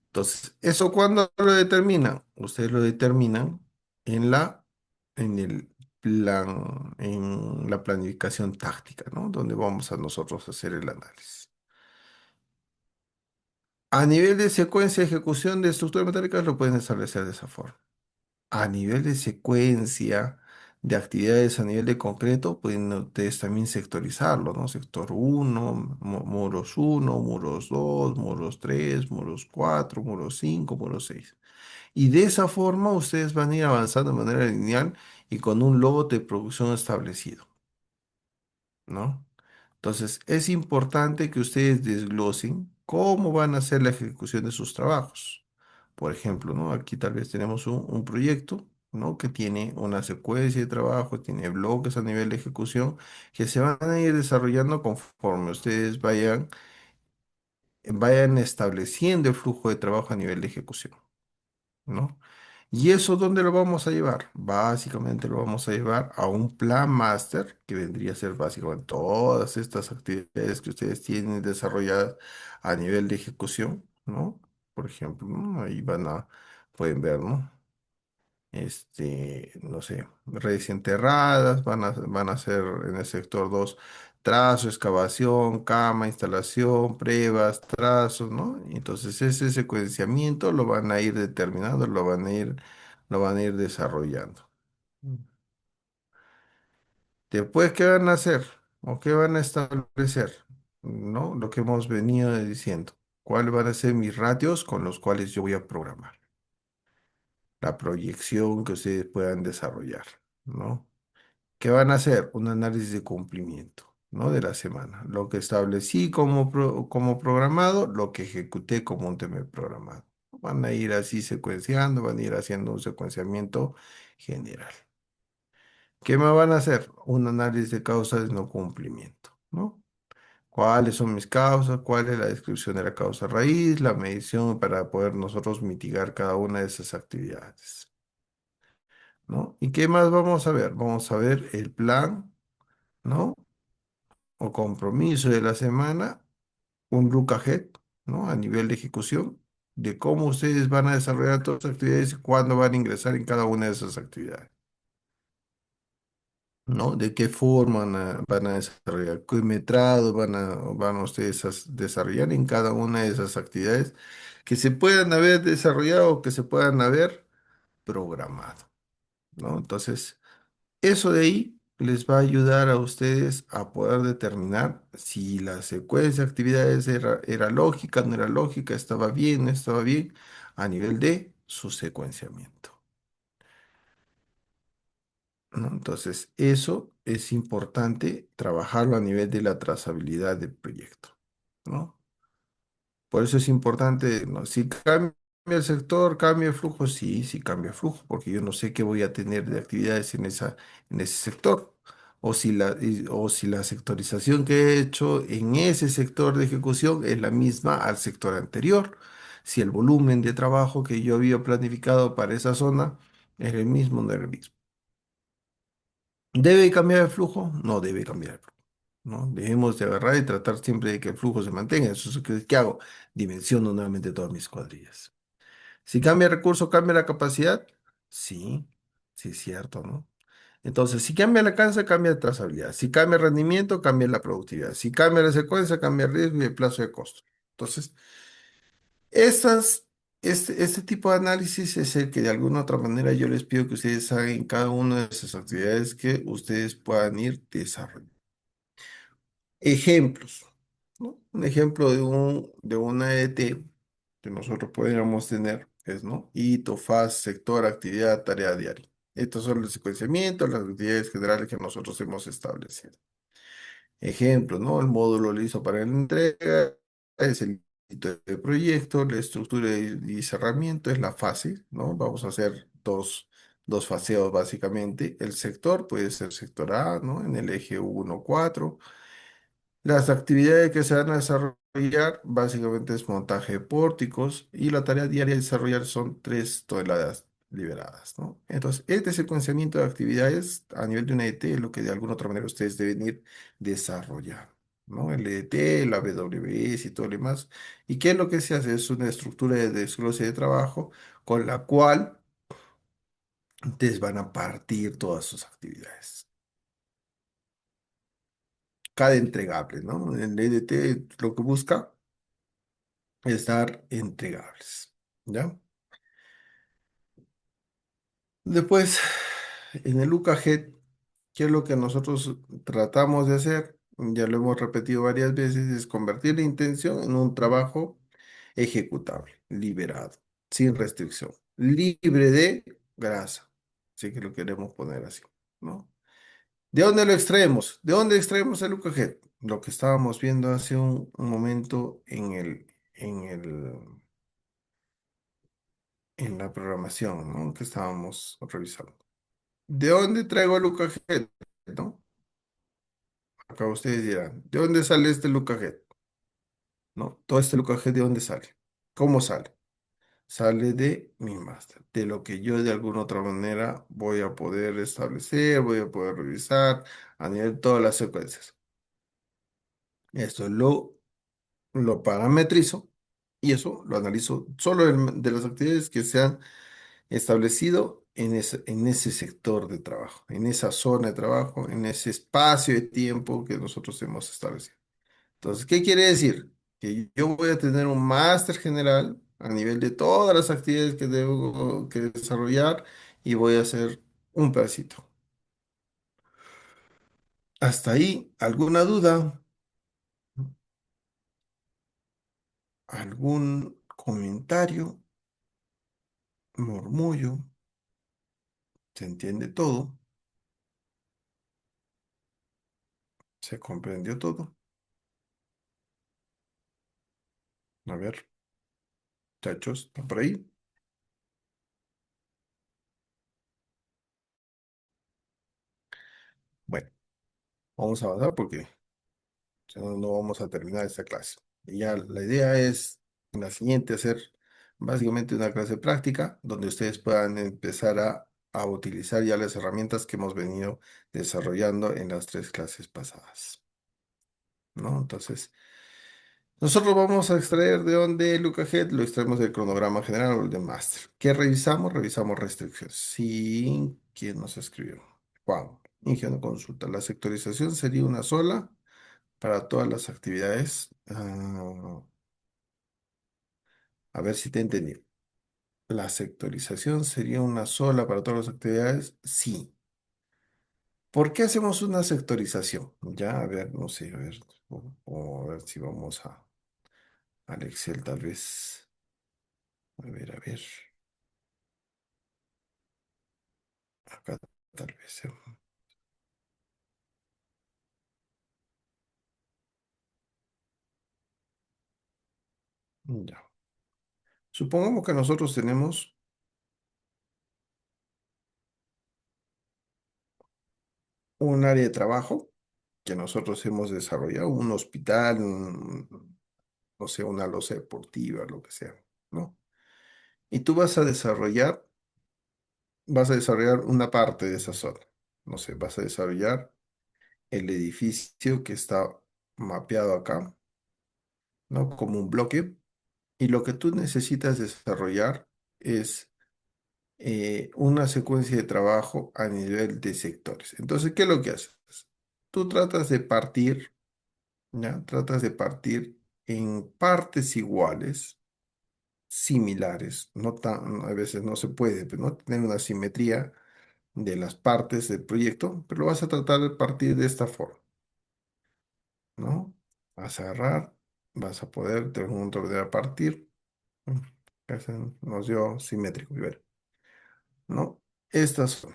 A: Entonces, ¿eso cuándo lo determinan? Ustedes lo determinan en en el en la planificación táctica, ¿no? Donde vamos a nosotros a hacer el análisis. A nivel de secuencia de ejecución de estructuras metálicas lo pueden establecer de esa forma. A nivel de secuencia de actividades a nivel de concreto, pueden ustedes también sectorizarlo, ¿no? Sector uno, muros uno, muros 2, muros 3, muros 4, muros 5, muros 6. Y de esa forma ustedes van a ir avanzando de manera lineal y con un lote de producción establecido, ¿no? Entonces, es importante que ustedes desglosen cómo van a hacer la ejecución de sus trabajos. Por ejemplo, ¿no? Aquí tal vez tenemos un proyecto, ¿no? Que tiene una secuencia de trabajo, tiene bloques a nivel de ejecución que se van a ir desarrollando conforme ustedes vayan estableciendo el flujo de trabajo a nivel de ejecución, ¿no? ¿Y eso dónde lo vamos a llevar? Básicamente lo vamos a llevar a un plan máster, que vendría a ser básicamente todas estas actividades que ustedes tienen desarrolladas a nivel de ejecución, ¿no? Por ejemplo, ¿no? Ahí pueden ver, ¿no? No sé, redes enterradas, van a ser en el sector 2 trazo, excavación, cama, instalación, pruebas, trazos, ¿no? Y entonces ese secuenciamiento lo van a ir determinando, lo van a ir desarrollando. Mm. Después, ¿qué van a hacer? ¿O qué van a establecer? ¿No? Lo que hemos venido diciendo. ¿Cuáles van a ser mis ratios con los cuales yo voy a programar? La proyección que ustedes puedan desarrollar, ¿no? ¿Qué van a hacer? Un análisis de cumplimiento, ¿no? De la semana. Lo que establecí como programado, lo que ejecuté como un tema programado. Van a ir así secuenciando, van a ir haciendo un secuenciamiento general. ¿Qué más van a hacer? Un análisis de causas de no cumplimiento, ¿no? ¿Cuáles son mis causas? ¿Cuál es la descripción de la causa raíz? La medición para poder nosotros mitigar cada una de esas actividades, ¿no? ¿Y qué más vamos a ver? Vamos a ver el plan, ¿no? O compromiso de la semana, un look ahead, ¿no? A nivel de ejecución, de cómo ustedes van a desarrollar todas las actividades y cuándo van a ingresar en cada una de esas actividades, ¿no? De qué forma van a desarrollar, qué metrado van a ustedes a desarrollar en cada una de esas actividades que se puedan haber desarrollado o que se puedan haber programado, ¿no? Entonces, eso de ahí les va a ayudar a ustedes a poder determinar si la secuencia de actividades era lógica, no era lógica, estaba bien, no estaba bien, a nivel de su secuenciamiento, ¿no? Entonces, eso es importante trabajarlo a nivel de la trazabilidad del proyecto, ¿no? Por eso es importante, ¿no? Si cambia el sector, cambia el flujo, sí, sí cambia el flujo, porque yo no sé qué voy a tener de actividades en ese sector. O si la sectorización que he hecho en ese sector de ejecución es la misma al sector anterior. Si el volumen de trabajo que yo había planificado para esa zona era el mismo, no era el mismo. ¿Debe cambiar el flujo? No debe cambiar el flujo, ¿no? Debemos de agarrar y tratar siempre de que el flujo se mantenga. Eso es lo que hago. Dimensiono nuevamente todas mis cuadrillas. Si cambia el recurso, cambia la capacidad. Sí, sí es cierto, ¿no? Entonces, si cambia la cansa, cambia la trazabilidad. Si cambia el rendimiento, cambia la productividad. Si cambia la secuencia, cambia el riesgo y el plazo de costo. Entonces, estas, este tipo de análisis es el que de alguna u otra manera yo les pido que ustedes hagan en cada una de esas actividades que ustedes puedan ir desarrollando. Ejemplos, ¿no? Un ejemplo de una ET que nosotros podríamos tener es, ¿no? Hito, fase, sector, actividad, tarea diaria. Estos son los secuenciamientos, las actividades generales que nosotros hemos establecido. Ejemplo, ¿no? El módulo listo para la entrega es el hito de proyecto, la estructura y cerramiento es la fase, ¿no? Vamos a hacer dos faseos básicamente. El sector puede ser sector A, ¿no? En el eje 1, 4. Las actividades que se van a desarrollar básicamente es montaje de pórticos y la tarea diaria de desarrollar son 3 toneladas liberadas, ¿no? Entonces, este secuenciamiento de actividades a nivel de una ET es lo que de alguna otra manera ustedes deben ir desarrollando, ¿no? El ET, la WS y todo lo demás. ¿Y qué es lo que se hace? Es una estructura de desglose de trabajo con la cual ustedes van a partir todas sus actividades. Cada entregable, ¿no? El EDT lo que busca es dar entregables. ¿Ya? Después, en el UCAGET, ¿qué es lo que nosotros tratamos de hacer? Ya lo hemos repetido varias veces, es convertir la intención en un trabajo ejecutable, liberado, sin restricción, libre de grasa. Así que lo queremos poner así, ¿no? ¿De dónde lo extraemos? ¿De dónde extraemos el UCAGET? Lo que estábamos viendo hace un momento en la programación, ¿no? Que estábamos revisando. ¿De dónde traigo el UCAGET? ¿No? Acá ustedes dirán, ¿de dónde sale este Lucajet? ¿No? Todo este Lucajet, ¿de dónde sale? ¿Cómo sale? Sale de mi máster, de lo que yo de alguna otra manera voy a poder establecer, voy a poder revisar a nivel de todas las secuencias. Esto lo parametrizo y eso lo analizo solo de las actividades que se han establecido en ese sector de trabajo, en esa zona de trabajo, en ese espacio de tiempo que nosotros hemos establecido. Entonces, ¿qué quiere decir? Que yo voy a tener un máster general a nivel de todas las actividades que debo que desarrollar y voy a hacer un pedacito. Hasta ahí, ¿alguna duda? ¿Algún comentario? ¿Murmullo? ¿Se entiende todo? ¿Se comprendió todo? A ver, muchachos, ¿está por ahí? Bueno, vamos a avanzar porque si no, no vamos a terminar esta clase. Y ya la idea es en la siguiente hacer básicamente una clase práctica donde ustedes puedan empezar a utilizar ya las herramientas que hemos venido desarrollando en las tres clases pasadas, ¿no? Entonces, nosotros vamos a extraer de dónde el Head, lo extraemos del cronograma general o el de máster. ¿Qué revisamos? Revisamos restricciones. Sí, ¿quién nos escribió? Juan, Ingenio Consulta. La sectorización sería una sola para todas las actividades. A ver si te entendí. ¿La sectorización sería una sola para todas las actividades? Sí. ¿Por qué hacemos una sectorización? Ya, a ver, no sé, a ver, o a ver si vamos al Excel tal vez. A ver, a ver. Acá tal vez. Ya. Supongamos que nosotros tenemos un área de trabajo que nosotros hemos desarrollado, un hospital, no sé, una loza deportiva, lo que sea, ¿no? Y tú vas a desarrollar una parte de esa zona. No sé, vas a desarrollar el edificio que está mapeado acá, ¿no? Como un bloque. Y lo que tú necesitas desarrollar es una secuencia de trabajo a nivel de sectores. Entonces, ¿qué es lo que haces? Tú tratas de partir, ¿ya? Tratas de partir en partes iguales, similares. No tan, a veces no se puede, pero no tener una simetría de las partes del proyecto, pero lo vas a tratar de partir de esta forma, ¿no? Vas a agarrar, vas a poder de algún otro de a partir, mm, nos dio simétrico, y ver, ¿no? Estas son.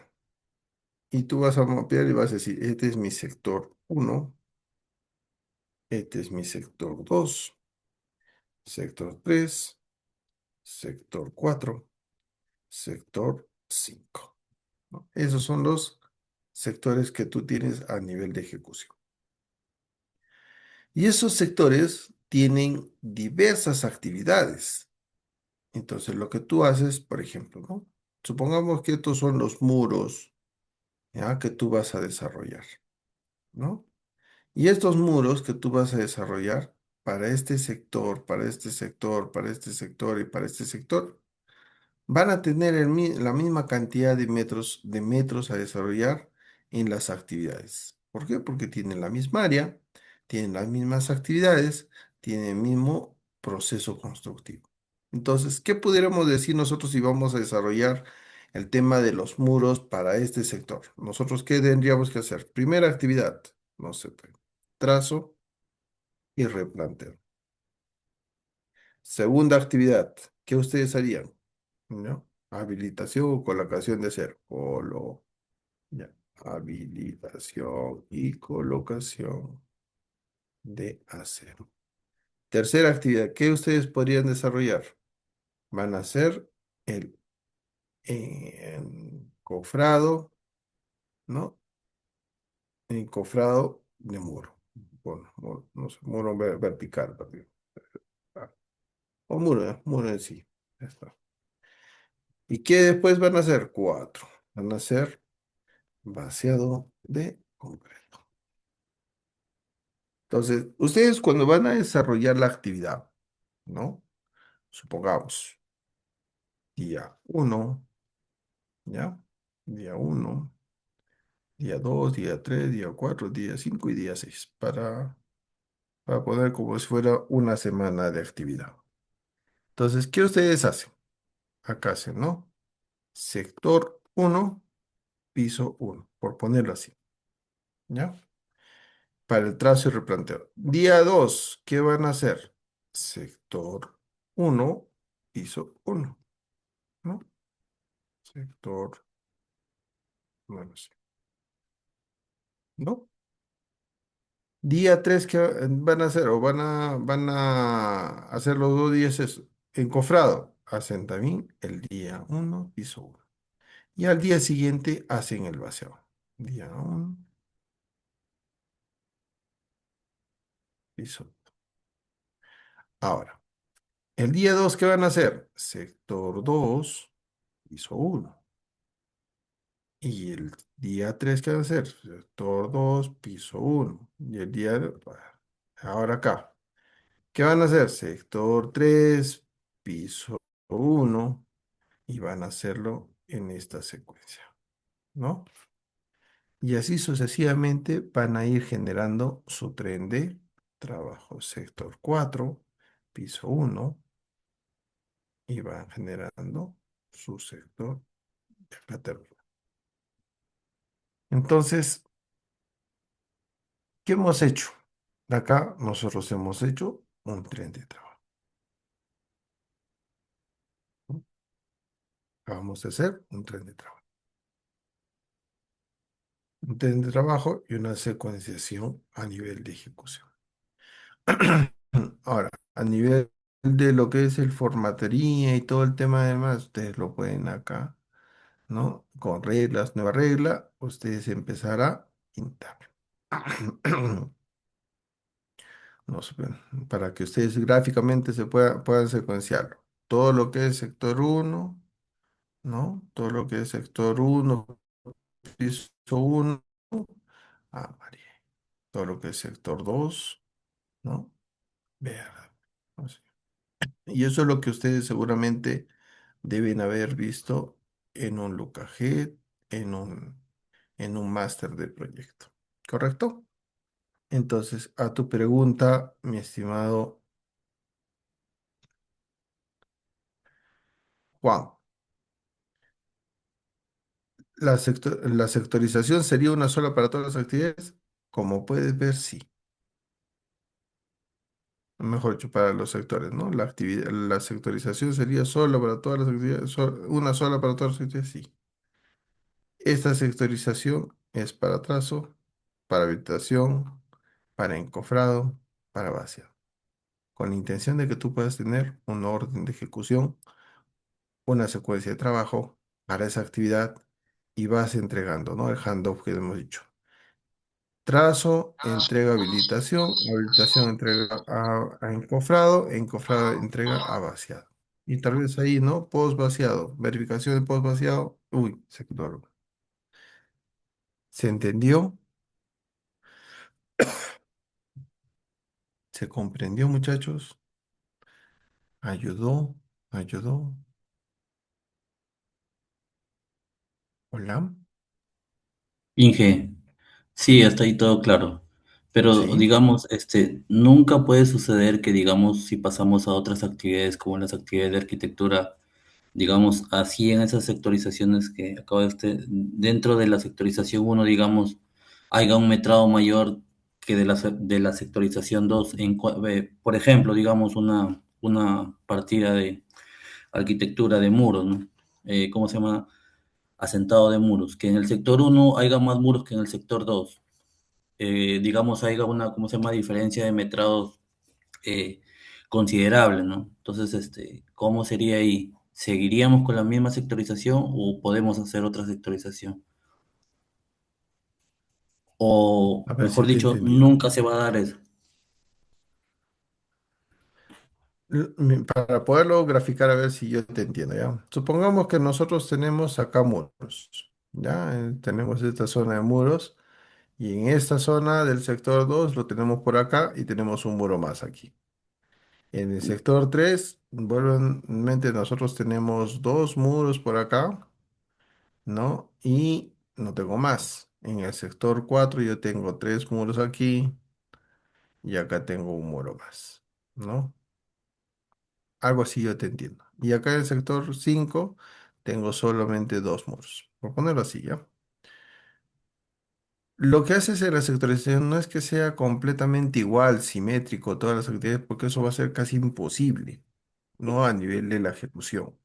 A: Y tú vas a mapear y vas a decir, este es mi sector uno, este es mi sector 2, sector 3, sector 4, sector 5, ¿no? Esos son los sectores que tú tienes a nivel de ejecución. Y esos sectores tienen diversas actividades. Entonces, lo que tú haces, por ejemplo, ¿no? Supongamos que estos son los muros, ¿ya? Que tú vas a desarrollar, ¿no? Y estos muros que tú vas a desarrollar para este sector, para este sector, para este sector y para este sector, van a tener la misma cantidad de metros a desarrollar en las actividades. ¿Por qué? Porque tienen la misma área, tienen las mismas actividades, tienen el mismo proceso constructivo. Entonces, ¿qué pudiéramos decir nosotros si vamos a desarrollar el tema de los muros para este sector? Nosotros, ¿qué tendríamos que hacer? Primera actividad, no sé, pues, trazo y replanteo. Segunda actividad, ¿qué ustedes harían? ¿No? Habilitación o colocación de acero. Ya. Habilitación y colocación de acero. Tercera actividad, ¿qué ustedes podrían desarrollar? Van a hacer el encofrado, ¿no? Encofrado de muro. Bueno, no sé, muro vertical, perdón. Ah, o muro, muro en sí. Ya está. ¿Y qué después van a hacer? Cuatro. Van a hacer vaciado de concreto. Entonces, ustedes cuando van a desarrollar la actividad, ¿no? Supongamos, día uno, ¿ya? Día uno, día 2, día 3, día 4, día 5 y día 6 para poner como si fuera una semana de actividad. Entonces, ¿qué ustedes hacen? Acá hacen, ¿no? Sector uno, piso uno, por ponerlo así, ¿ya? Para el trazo y replanteo. Día 2, ¿qué van a hacer? Sector uno, piso uno, ¿no? Sector, bueno, sí, ¿no? Día 3, ¿qué van a hacer? O van a hacer los 2 días eso. Encofrado. Hacen también el día uno, piso uno. Y al día siguiente hacen el vaciado. Día uno, piso. Ahora, el día 2, ¿qué van a hacer? Sector 2, piso uno. Y el día 3, ¿qué van a hacer? Sector 2, piso uno. Y el día... Ahora acá. ¿Qué van a hacer? Sector 3, piso uno. Y van a hacerlo en esta secuencia, ¿no? Y así sucesivamente van a ir generando su tren de trabajo. Sector 4, piso uno, y van generando su sector de platería. Entonces, ¿qué hemos hecho? Acá nosotros hemos hecho un tren de trabajo, ¿no? Acabamos de hacer un tren de trabajo. Un tren de trabajo y una secuenciación a nivel de ejecución. Ahora, a nivel de lo que es el formatería y todo el tema demás, ustedes lo pueden acá, ¿no? Con reglas, nueva regla, ustedes empezar a pintar. No sé, para que ustedes gráficamente puedan secuenciarlo. Todo lo que es sector uno, ¿no? Todo lo que es sector uno, piso uno, amarillo. Todo lo que es sector 2, ¿no? Verde. Así. Y eso es lo que ustedes seguramente deben haber visto en un Lucajet, en un máster de proyecto. ¿Correcto? Entonces, a tu pregunta, mi estimado Juan, ¿la sectorización sería una sola para todas las actividades? Como puedes ver, sí. Mejor dicho, para los sectores, ¿no? La sectorización sería solo para todas las actividades, una sola para todas las actividades, sí. Esta sectorización es para trazo, para habitación, para encofrado, para vaciado, con la intención de que tú puedas tener un orden de ejecución, una secuencia de trabajo para esa actividad y vas entregando, ¿no? El handoff que hemos dicho. Trazo, entrega habilitación, habilitación entrega a encofrado, encofrado entrega a vaciado. Y tal vez ahí, ¿no? Post vaciado, verificación de post vaciado. Uy, se quedó algo. ¿Se entendió? ¿Se comprendió, muchachos? ¿Ayudó? ¿Ayudó? ¿Hola?
D: Inge, sí, hasta ahí todo claro. Pero
A: ¿sí?
D: digamos, nunca puede suceder que, digamos, si pasamos a otras actividades como las actividades de arquitectura, digamos, así en esas sectorizaciones que acaba de dentro de la sectorización uno, digamos, haya un metrado mayor que de la sectorización 2 por ejemplo, digamos, una partida de arquitectura de muros, ¿no? ¿Cómo se llama? Asentado de muros, que en el sector uno haya más muros que en el sector 2, digamos, haya una, ¿cómo se llama?, diferencia de metrados eh, considerable, ¿no? Entonces, ¿cómo sería ahí? ¿Seguiríamos con la misma sectorización o podemos hacer otra sectorización? O,
A: A ver
D: mejor
A: si te he
D: dicho,
A: entendido.
D: nunca se va a dar eso.
A: Para poderlo graficar, a ver si yo te entiendo, ¿ya? Supongamos que nosotros tenemos acá muros, ¿ya? Tenemos esta zona de muros y en esta zona del sector 2 lo tenemos por acá y tenemos un muro más aquí. En el sector 3, mente nosotros tenemos dos muros por acá, ¿no? Y no tengo más. En el sector 4 yo tengo tres muros aquí y acá tengo un muro más, ¿no? Algo así yo te entiendo. Y acá en el sector 5 tengo solamente dos muros. Por ponerlo así, ¿ya? Lo que haces en la sectorización no es que sea completamente igual, simétrico, todas las actividades, porque eso va a ser casi imposible, ¿no? A nivel de la ejecución.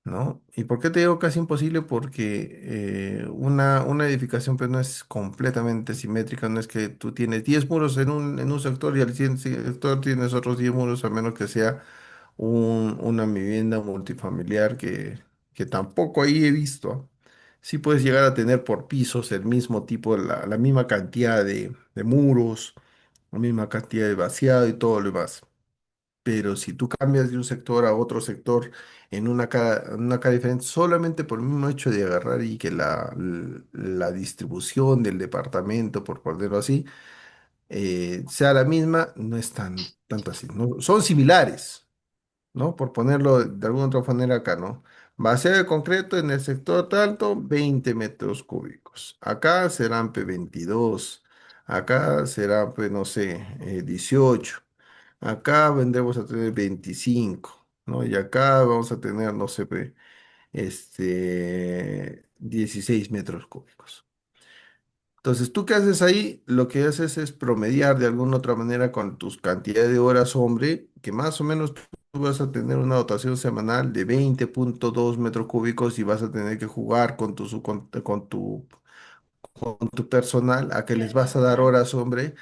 A: ¿No? ¿Y por qué te digo casi imposible? Porque una edificación pues, no es completamente simétrica, no es que tú tienes 10 muros en un sector y al siguiente sector tienes otros 10 muros, a menos que sea una vivienda multifamiliar que tampoco ahí he visto. Sí puedes llegar a tener por pisos el mismo tipo, la misma cantidad de muros, la misma cantidad de vaciado y todo lo demás. Pero si tú cambias de un sector a otro sector en una cara diferente, solamente por el mismo hecho de agarrar y que la distribución del departamento, por ponerlo así, sea la misma, no es tanto así, ¿no? Son similares, ¿no? Por ponerlo de alguna otra manera acá, ¿no? Base de concreto en el sector tanto, 20 metros cúbicos. Acá serán 22. Acá será, pues, no sé, 18. Acá vendremos a tener 25, ¿no? Y acá vamos a tener, no sé, 16 metros cúbicos. Entonces, ¿tú qué haces ahí? Lo que haces es promediar de alguna otra manera con tus cantidades de horas hombre, que más o menos tú vas a tener una dotación semanal de 20,2 metros cúbicos y vas a tener que jugar con tu personal a que les vas a dar horas hombre,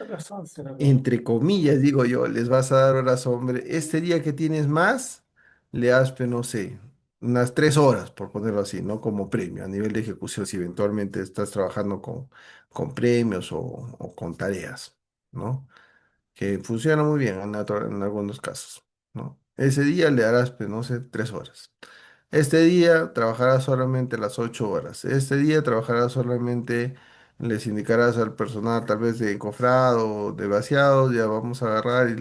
A: entre comillas, digo yo, les vas a dar horas, hombre. Este día que tienes más, le das, pues, no sé, unas 3 horas, por ponerlo así, ¿no? Como premio a nivel de ejecución, si eventualmente estás trabajando con premios o con tareas, ¿no? Que funciona muy bien en algunos casos, ¿no? Ese día le darás, pues, no sé, 3 horas. Este día trabajarás solamente las 8 horas. Este día trabajarás solamente, les indicarás al personal tal vez de encofrado, de vaciado, ya vamos a agarrar y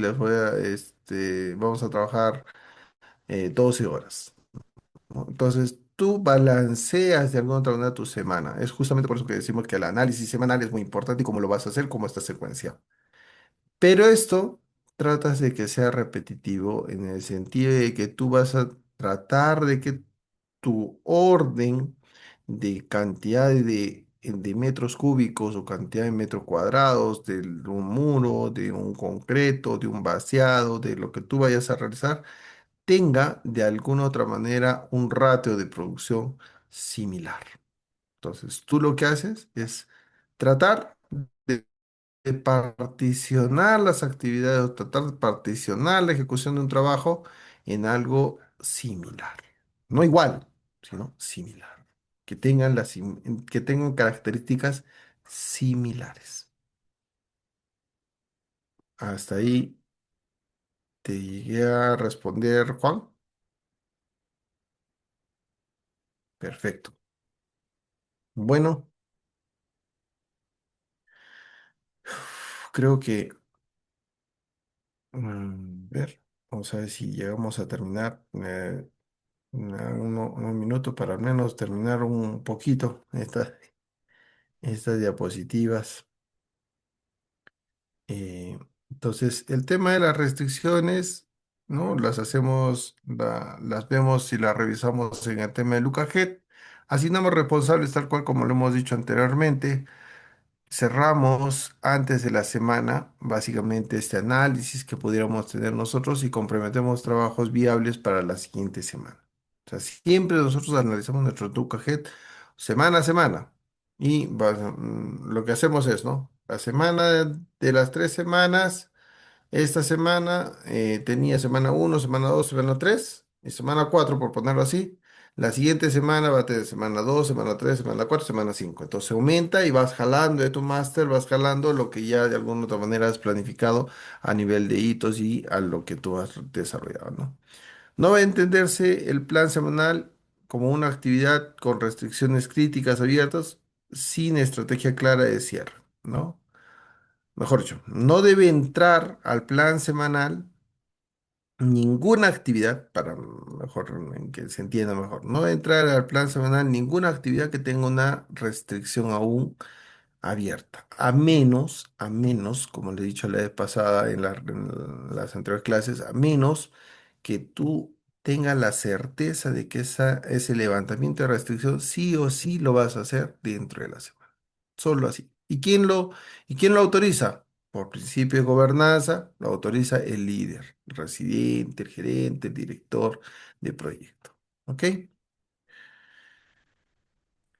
A: vamos a trabajar 12 horas, ¿no? Entonces, tú balanceas de alguna otra manera tu semana. Es justamente por eso que decimos que el análisis semanal es muy importante y cómo lo vas a hacer, cómo está secuenciado. Pero esto tratas de que sea repetitivo en el sentido de que tú vas a tratar de que tu orden de cantidad de metros cúbicos o cantidad de metros cuadrados de un muro, de un concreto, de un vaciado, de lo que tú vayas a realizar, tenga de alguna otra manera un ratio de producción similar. Entonces, tú lo que haces es tratar de particionar las actividades o tratar de particionar la ejecución de un trabajo en algo similar. No igual, sino similar. Que tengan características similares. Hasta ahí te llegué a responder, Juan. Perfecto. Bueno, creo que, ver, vamos a ver si llegamos a terminar. Unos minutos para al menos terminar un poquito estas diapositivas. Eh, entonces, el tema de las restricciones, ¿no? Las hacemos, las vemos y las revisamos en el tema de LucaJet. Asignamos responsables tal cual como lo hemos dicho anteriormente. Cerramos antes de la semana, básicamente, este análisis que pudiéramos tener nosotros y comprometemos trabajos viables para la siguiente semana. O sea, siempre nosotros analizamos nuestro Ducajet semana a semana y lo que hacemos es, ¿no? La semana de las 3 semanas. Esta semana tenía semana uno, semana 2, semana 3 y semana 4 por ponerlo así. La siguiente semana va a tener semana 2, semana 3, semana 4, semana 5. Entonces aumenta y vas jalando de tu máster, vas jalando lo que ya de alguna otra manera has planificado a nivel de hitos y a lo que tú has desarrollado, ¿no? No va a entenderse el plan semanal como una actividad con restricciones críticas abiertas sin estrategia clara de cierre, ¿no? Mejor dicho, no debe entrar al plan semanal ninguna actividad, para mejor en que se entienda mejor, no debe entrar al plan semanal ninguna actividad que tenga una restricción aún abierta, a menos, como le he dicho la vez pasada en las anteriores clases, a menos que tú tengas la certeza de que ese levantamiento de restricción sí o sí lo vas a hacer dentro de la semana. Solo así. ¿Y quién lo autoriza? Por principio de gobernanza, lo autoriza el líder, el residente, el gerente, el director de proyecto. ¿Ok?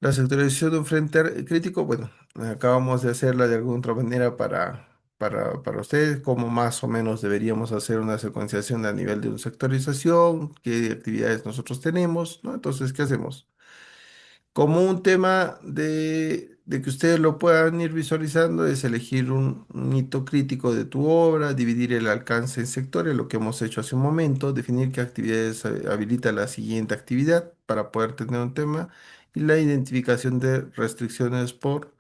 A: La sectorización de un frente crítico, bueno, acabamos de hacerla de alguna otra manera para ustedes, cómo más o menos deberíamos hacer una secuenciación a nivel de una sectorización, qué actividades nosotros tenemos, ¿no? Entonces, ¿qué hacemos? Como un tema de que ustedes lo puedan ir visualizando, es elegir un hito crítico de tu obra, dividir el alcance en sectores, lo que hemos hecho hace un momento, definir qué actividades habilita la siguiente actividad para poder tener un tema y la identificación de restricciones por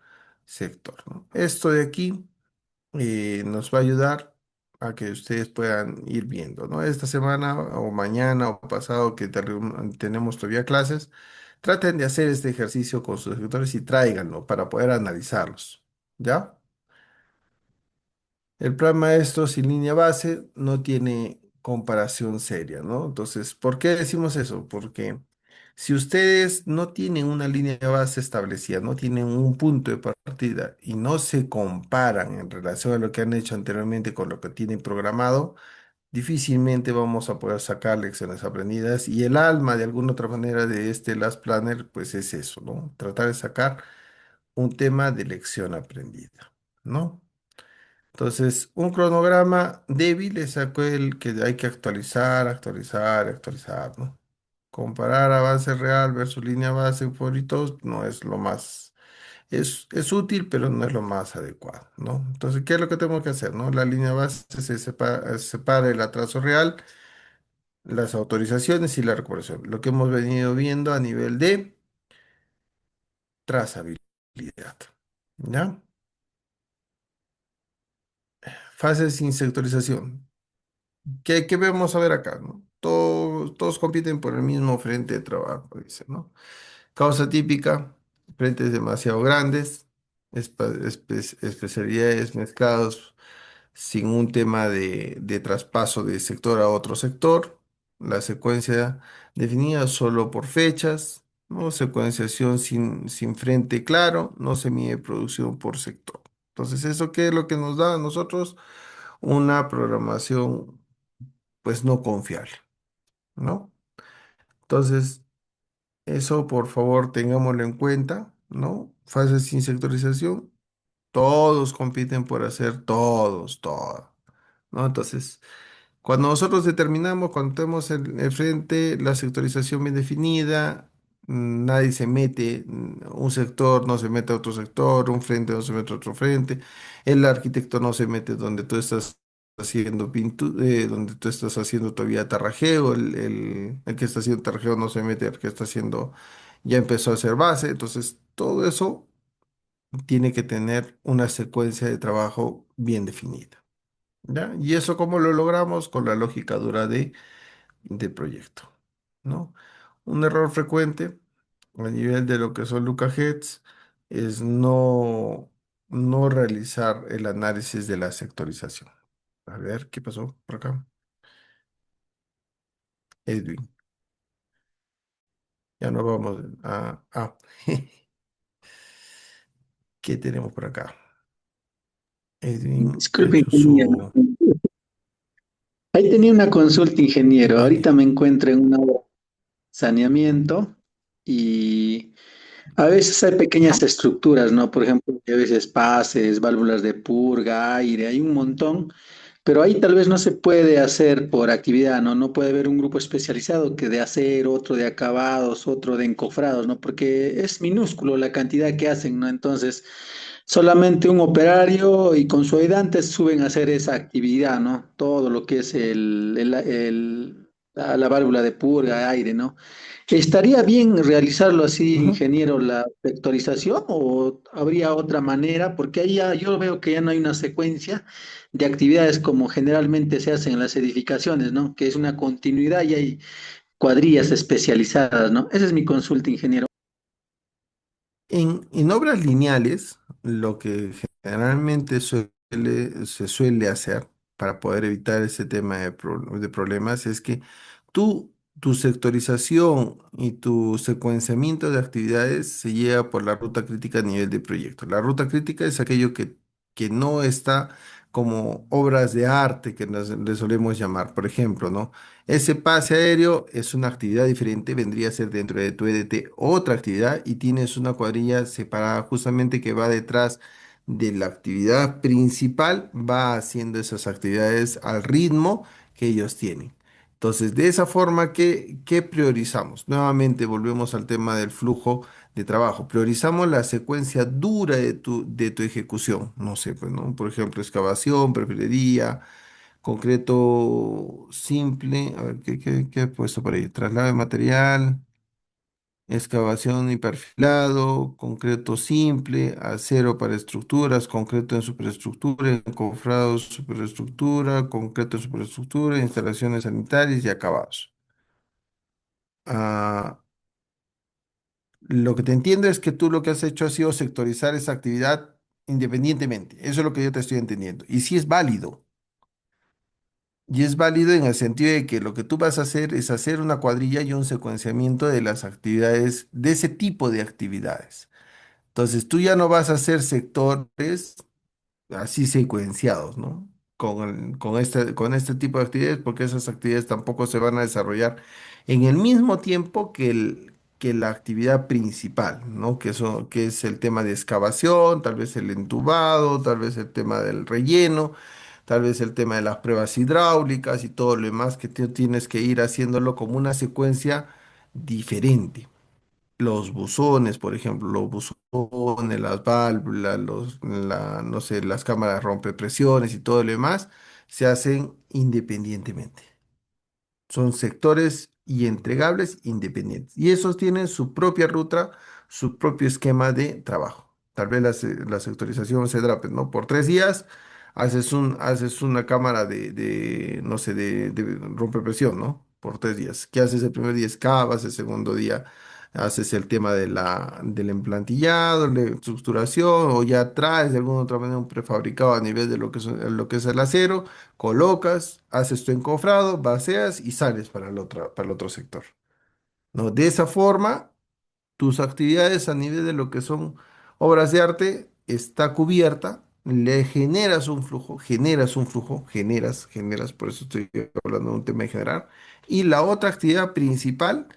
A: sector, ¿no? Esto de aquí nos va a ayudar a que ustedes puedan ir viendo, ¿no? Esta semana o mañana o pasado que tenemos todavía clases, traten de hacer este ejercicio con sus escritores y tráiganlo para poder analizarlos, ¿ya? El plan maestro sin línea base no tiene comparación seria, ¿no? Entonces, ¿por qué decimos eso? Porque si ustedes no tienen una línea base establecida, no tienen un punto de partida y no se comparan en relación a lo que han hecho anteriormente con lo que tienen programado, difícilmente vamos a poder sacar lecciones aprendidas y el alma de alguna otra manera de este Last Planner, pues es eso, ¿no? Tratar de sacar un tema de lección aprendida, ¿no? Entonces, un cronograma débil es aquel que hay que actualizar, actualizar, actualizar, ¿no? Comparar avance real versus línea base en favoritos no es lo más, es útil, pero no es lo más adecuado, ¿no? Entonces, ¿qué es lo que tenemos que hacer, no? La línea base separa el atraso real, las autorizaciones y la recuperación. Lo que hemos venido viendo a nivel de trazabilidad, ¿ya? Fases sin sectorización. ¿Qué vemos a ver acá, no? Todos compiten por el mismo frente de trabajo, dice, ¿no? Causa típica, frentes demasiado grandes, especialidades mezclados sin un tema de traspaso de sector a otro sector, la secuencia definida solo por fechas, ¿no? Secuenciación sin frente claro, no se mide producción por sector. Entonces, ¿eso qué es lo que nos da a nosotros? Una programación pues no confiable, ¿no? Entonces, eso por favor tengámoslo en cuenta, ¿no? Fases sin sectorización, todos compiten por hacer todos, todo, ¿no? Entonces, cuando nosotros determinamos, cuando tenemos el frente, la sectorización bien definida, nadie se mete, un sector no se mete a otro sector, un frente no se mete a otro frente, el arquitecto no se mete donde tú estás haciendo donde tú estás haciendo todavía tarrajeo, el que está haciendo tarrajeo no se mete al que está haciendo, ya empezó a hacer base, entonces todo eso tiene que tener una secuencia de trabajo bien definida. ¿Ya? ¿Y eso cómo lo logramos? Con la lógica dura de proyecto, ¿no? Un error frecuente a nivel de lo que son Luca Heads es no. no realizar el análisis de la sectorización. A ver, ¿qué pasó por acá? Edwin, ya no vamos a... ¿Qué tenemos por acá? Edwin ha
C: Disculpe,
A: hecho
C: ingeniero.
A: su...
C: Ahí tenía una consulta, ingeniero.
A: Dale.
C: Ahorita me encuentro en una obra de saneamiento y a veces hay pequeñas estructuras, ¿no? Por ejemplo, a veces pases, válvulas de purga, aire, hay un montón. Pero ahí tal vez no se puede hacer por actividad, ¿no? No puede haber un grupo especializado que de acero, otro de acabados, otro de encofrados, ¿no? Porque es minúsculo la cantidad que hacen, ¿no? Entonces, solamente un operario y con su ayudante suben a hacer esa actividad, ¿no? Todo lo que es la válvula de purga, aire, ¿no? ¿Estaría bien realizarlo así,
A: Ujú.
C: ingeniero, la vectorización o habría otra manera? Porque ahí ya, yo veo que ya no hay una secuencia de actividades como generalmente se hacen en las edificaciones, ¿no? Que es una continuidad y hay cuadrillas especializadas, ¿no? Esa es mi consulta, ingeniero.
A: En obras lineales, lo que generalmente se suele hacer para poder evitar ese tema de problemas es que tú, tu sectorización y tu secuenciamiento de actividades se lleva por la ruta crítica a nivel de proyecto. La ruta crítica es aquello que no está como obras de arte que le solemos llamar, por ejemplo, ¿no? Ese pase aéreo es una actividad diferente, vendría a ser dentro de tu EDT otra actividad y tienes una cuadrilla separada justamente que va detrás de la actividad principal, va haciendo esas actividades al ritmo que ellos tienen. Entonces, de esa forma, ¿qué priorizamos? Nuevamente volvemos al tema del flujo de trabajo. Priorizamos la secuencia dura de tu ejecución. No sé, pues, ¿no? Por ejemplo, excavación, perfilería, concreto simple, a ver, ¿qué he puesto por ahí? Traslado de material, excavación y perfilado, concreto simple, acero para estructuras, concreto en superestructura, encofrado superestructura, concreto en superestructura, instalaciones sanitarias y acabados. Ah, lo que te entiendo es que tú lo que has hecho ha sido sectorizar esa actividad independientemente. Eso es lo que yo te estoy entendiendo. Y sí es válido. Y es válido en el sentido de que lo que tú vas a hacer es hacer una cuadrilla y un secuenciamiento de las actividades, de ese tipo de actividades. Entonces, tú ya no vas a hacer sectores así secuenciados, ¿no? Con este tipo de actividades, porque esas actividades tampoco se van a desarrollar en el mismo tiempo que la actividad principal, ¿no? Que es el tema de excavación, tal vez el entubado, tal vez el tema del relleno, tal vez el tema de las pruebas hidráulicas y todo lo demás que tú tienes que ir haciéndolo como una secuencia diferente. Los buzones, por ejemplo, los buzones, las válvulas, no sé, las cámaras rompepresiones y todo lo demás, se hacen independientemente. Son sectores y entregables independientes. Y esos tienen su propia ruta, su propio esquema de trabajo. Tal vez la sectorización se da, pues, ¿no? Por 3 días haces una cámara no sé, de rompepresión, ¿no? Por 3 días. ¿Qué haces el primer día? Excavas, el segundo día haces el tema del emplantillado, la estructuración, o ya traes de alguna otra manera un prefabricado a nivel de lo que es el acero, colocas, haces tu encofrado, vacías y sales para el otro sector, ¿no? De esa forma, tus actividades a nivel de lo que son obras de arte está cubierta, le generas un flujo, generas, por eso estoy hablando de un tema en general, y la otra actividad principal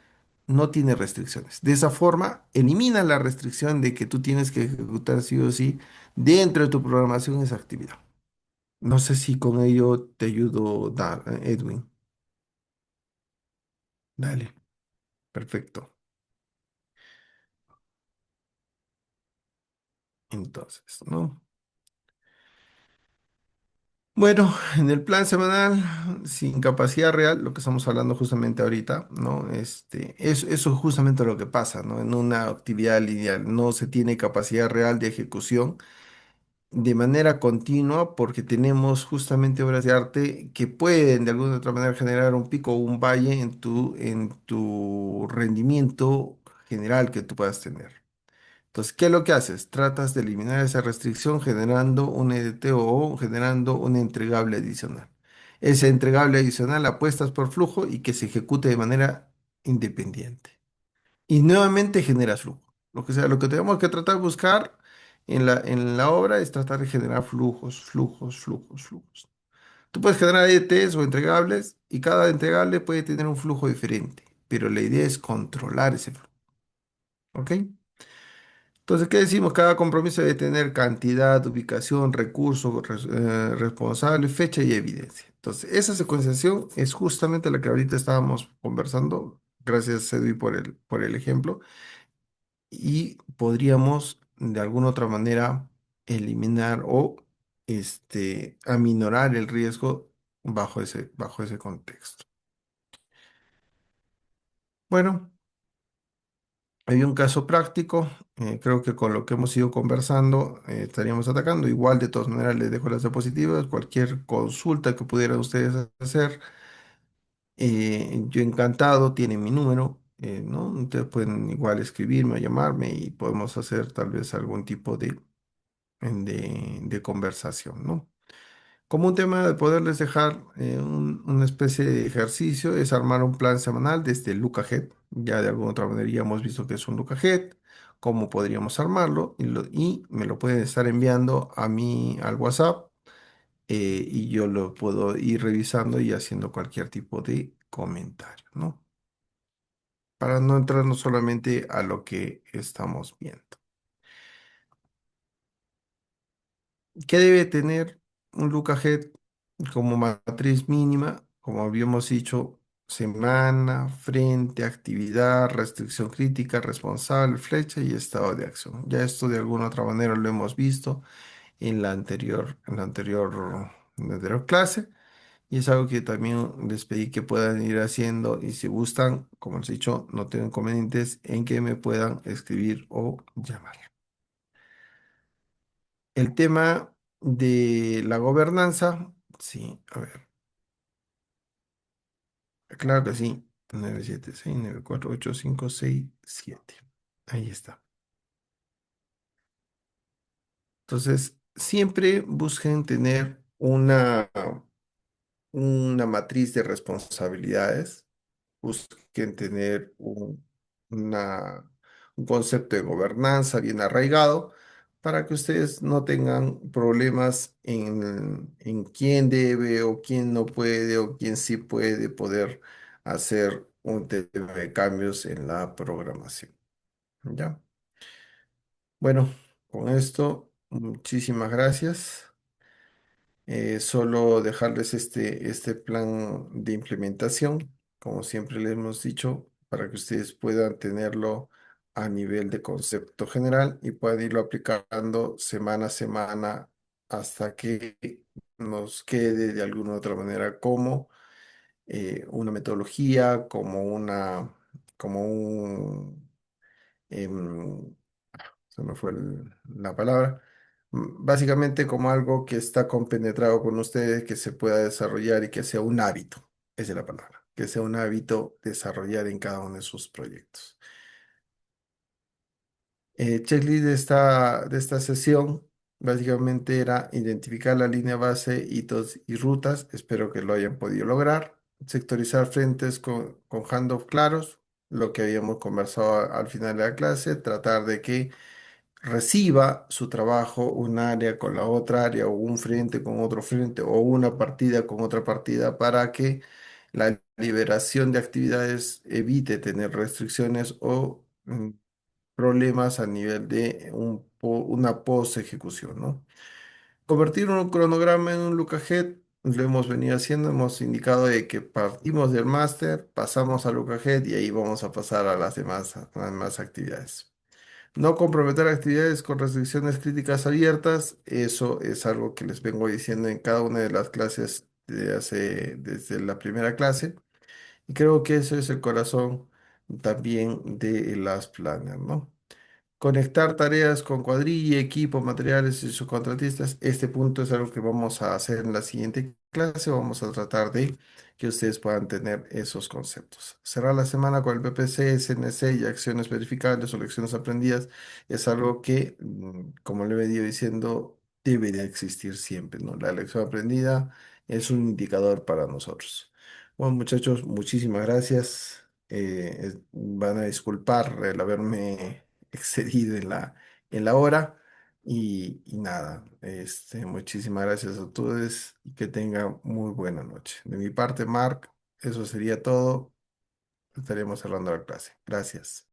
A: no tiene restricciones. De esa forma, elimina la restricción de que tú tienes que ejecutar sí o sí dentro de tu programación esa actividad. No sé si con ello te ayudo, Edwin. Dale, perfecto. Entonces, ¿no? Bueno, en el plan semanal, sin capacidad real, lo que estamos hablando justamente ahorita, ¿no? Eso es justamente lo que pasa, ¿no? En una actividad lineal no se tiene capacidad real de ejecución de manera continua porque tenemos justamente obras de arte que pueden de alguna u otra manera generar un pico o un valle en tu rendimiento general que tú puedas tener. Entonces, ¿qué es lo que haces? Tratas de eliminar esa restricción generando un EDT o generando un entregable adicional. Ese entregable adicional apuestas por flujo y que se ejecute de manera independiente. Y nuevamente generas flujo. Lo que sea, lo que tenemos que tratar de buscar en la obra es tratar de generar flujos, flujos, flujos, flujos. Tú puedes generar ETs o entregables y cada entregable puede tener un flujo diferente, pero la idea es controlar ese flujo. ¿Ok? Entonces, ¿qué decimos? Cada compromiso debe tener cantidad, ubicación, recurso, responsable, fecha y evidencia. Entonces, esa secuenciación es justamente la que ahorita estábamos conversando. Gracias, Edwin, por el ejemplo. Y podríamos, de alguna otra manera, eliminar o aminorar el riesgo bajo ese contexto. Bueno. Hay un caso práctico, creo que con lo que hemos ido conversando estaríamos atacando. Igual de todas maneras les dejo las diapositivas, cualquier consulta que pudieran ustedes hacer, yo encantado, tienen mi número, ¿no? Ustedes pueden igual escribirme o llamarme y podemos hacer tal vez algún tipo de conversación, ¿no? Como un tema de poderles dejar una especie de ejercicio es armar un plan semanal desde el Lucajet. Ya de alguna otra manera ya hemos visto que es un Lucajet, cómo podríamos armarlo y me lo pueden estar enviando a mí al WhatsApp y yo lo puedo ir revisando y haciendo cualquier tipo de comentario, ¿no? Para no entrarnos solamente a lo que estamos viendo. ¿Qué debe tener un Lookahead como matriz mínima? Como habíamos dicho, semana, frente, actividad, restricción crítica, responsable, flecha y estado de acción. Ya esto de alguna otra manera lo hemos visto en la anterior clase y es algo que también les pedí que puedan ir haciendo y si gustan, como les he dicho, no tengo inconvenientes en que me puedan escribir o llamar. El tema de la gobernanza, sí, a ver, claro que sí, 976-948-567. Ahí está. Entonces, siempre busquen tener una matriz de responsabilidades, busquen tener un concepto de gobernanza bien arraigado para que ustedes no tengan problemas en quién debe o quién no puede o quién sí puede poder hacer un tema de cambios en la programación. ¿Ya? Bueno, con esto, muchísimas gracias. Solo dejarles este plan de implementación, como siempre les hemos dicho, para que ustedes puedan tenerlo a nivel de concepto general y puedan irlo aplicando semana a semana hasta que nos quede de alguna u otra manera como una metodología, como em, se me fue la palabra, básicamente como algo que está compenetrado con ustedes, que se pueda desarrollar y que sea un hábito, esa es la palabra, que sea un hábito desarrollar en cada uno de sus proyectos. Checklist de esta sesión básicamente era identificar la línea base, hitos y rutas, espero que lo hayan podido lograr, sectorizar frentes con handoff claros, lo que habíamos conversado al final de la clase, tratar de que reciba su trabajo un área con la otra área o un frente con otro frente o una partida con otra partida para que la liberación de actividades evite tener restricciones o problemas a nivel de una post ejecución, ¿no? Convertir un cronograma en un look ahead, lo hemos venido haciendo, hemos indicado de que partimos del máster, pasamos al look ahead y ahí vamos a pasar a a las demás actividades. No comprometer actividades con restricciones críticas abiertas, eso es algo que les vengo diciendo en cada una de las clases desde la primera clase. Y creo que ese es el corazón también de las planas, ¿no? conectar tareas con cuadrilla, equipo, materiales y subcontratistas. Este punto es algo que vamos a hacer en la siguiente clase. Vamos a tratar de que ustedes puedan tener esos conceptos. Cerrar la semana con el PPC, SNC y acciones verificables o lecciones aprendidas es algo que, como le he venido diciendo, debe de existir siempre, ¿no? La lección aprendida es un indicador para nosotros. Bueno, muchachos, muchísimas gracias. Van a disculpar el haberme excedido en la hora. Y nada, muchísimas gracias a todos y que tengan muy buena noche. De mi parte, Mark, eso sería todo. Estaríamos cerrando la clase. Gracias.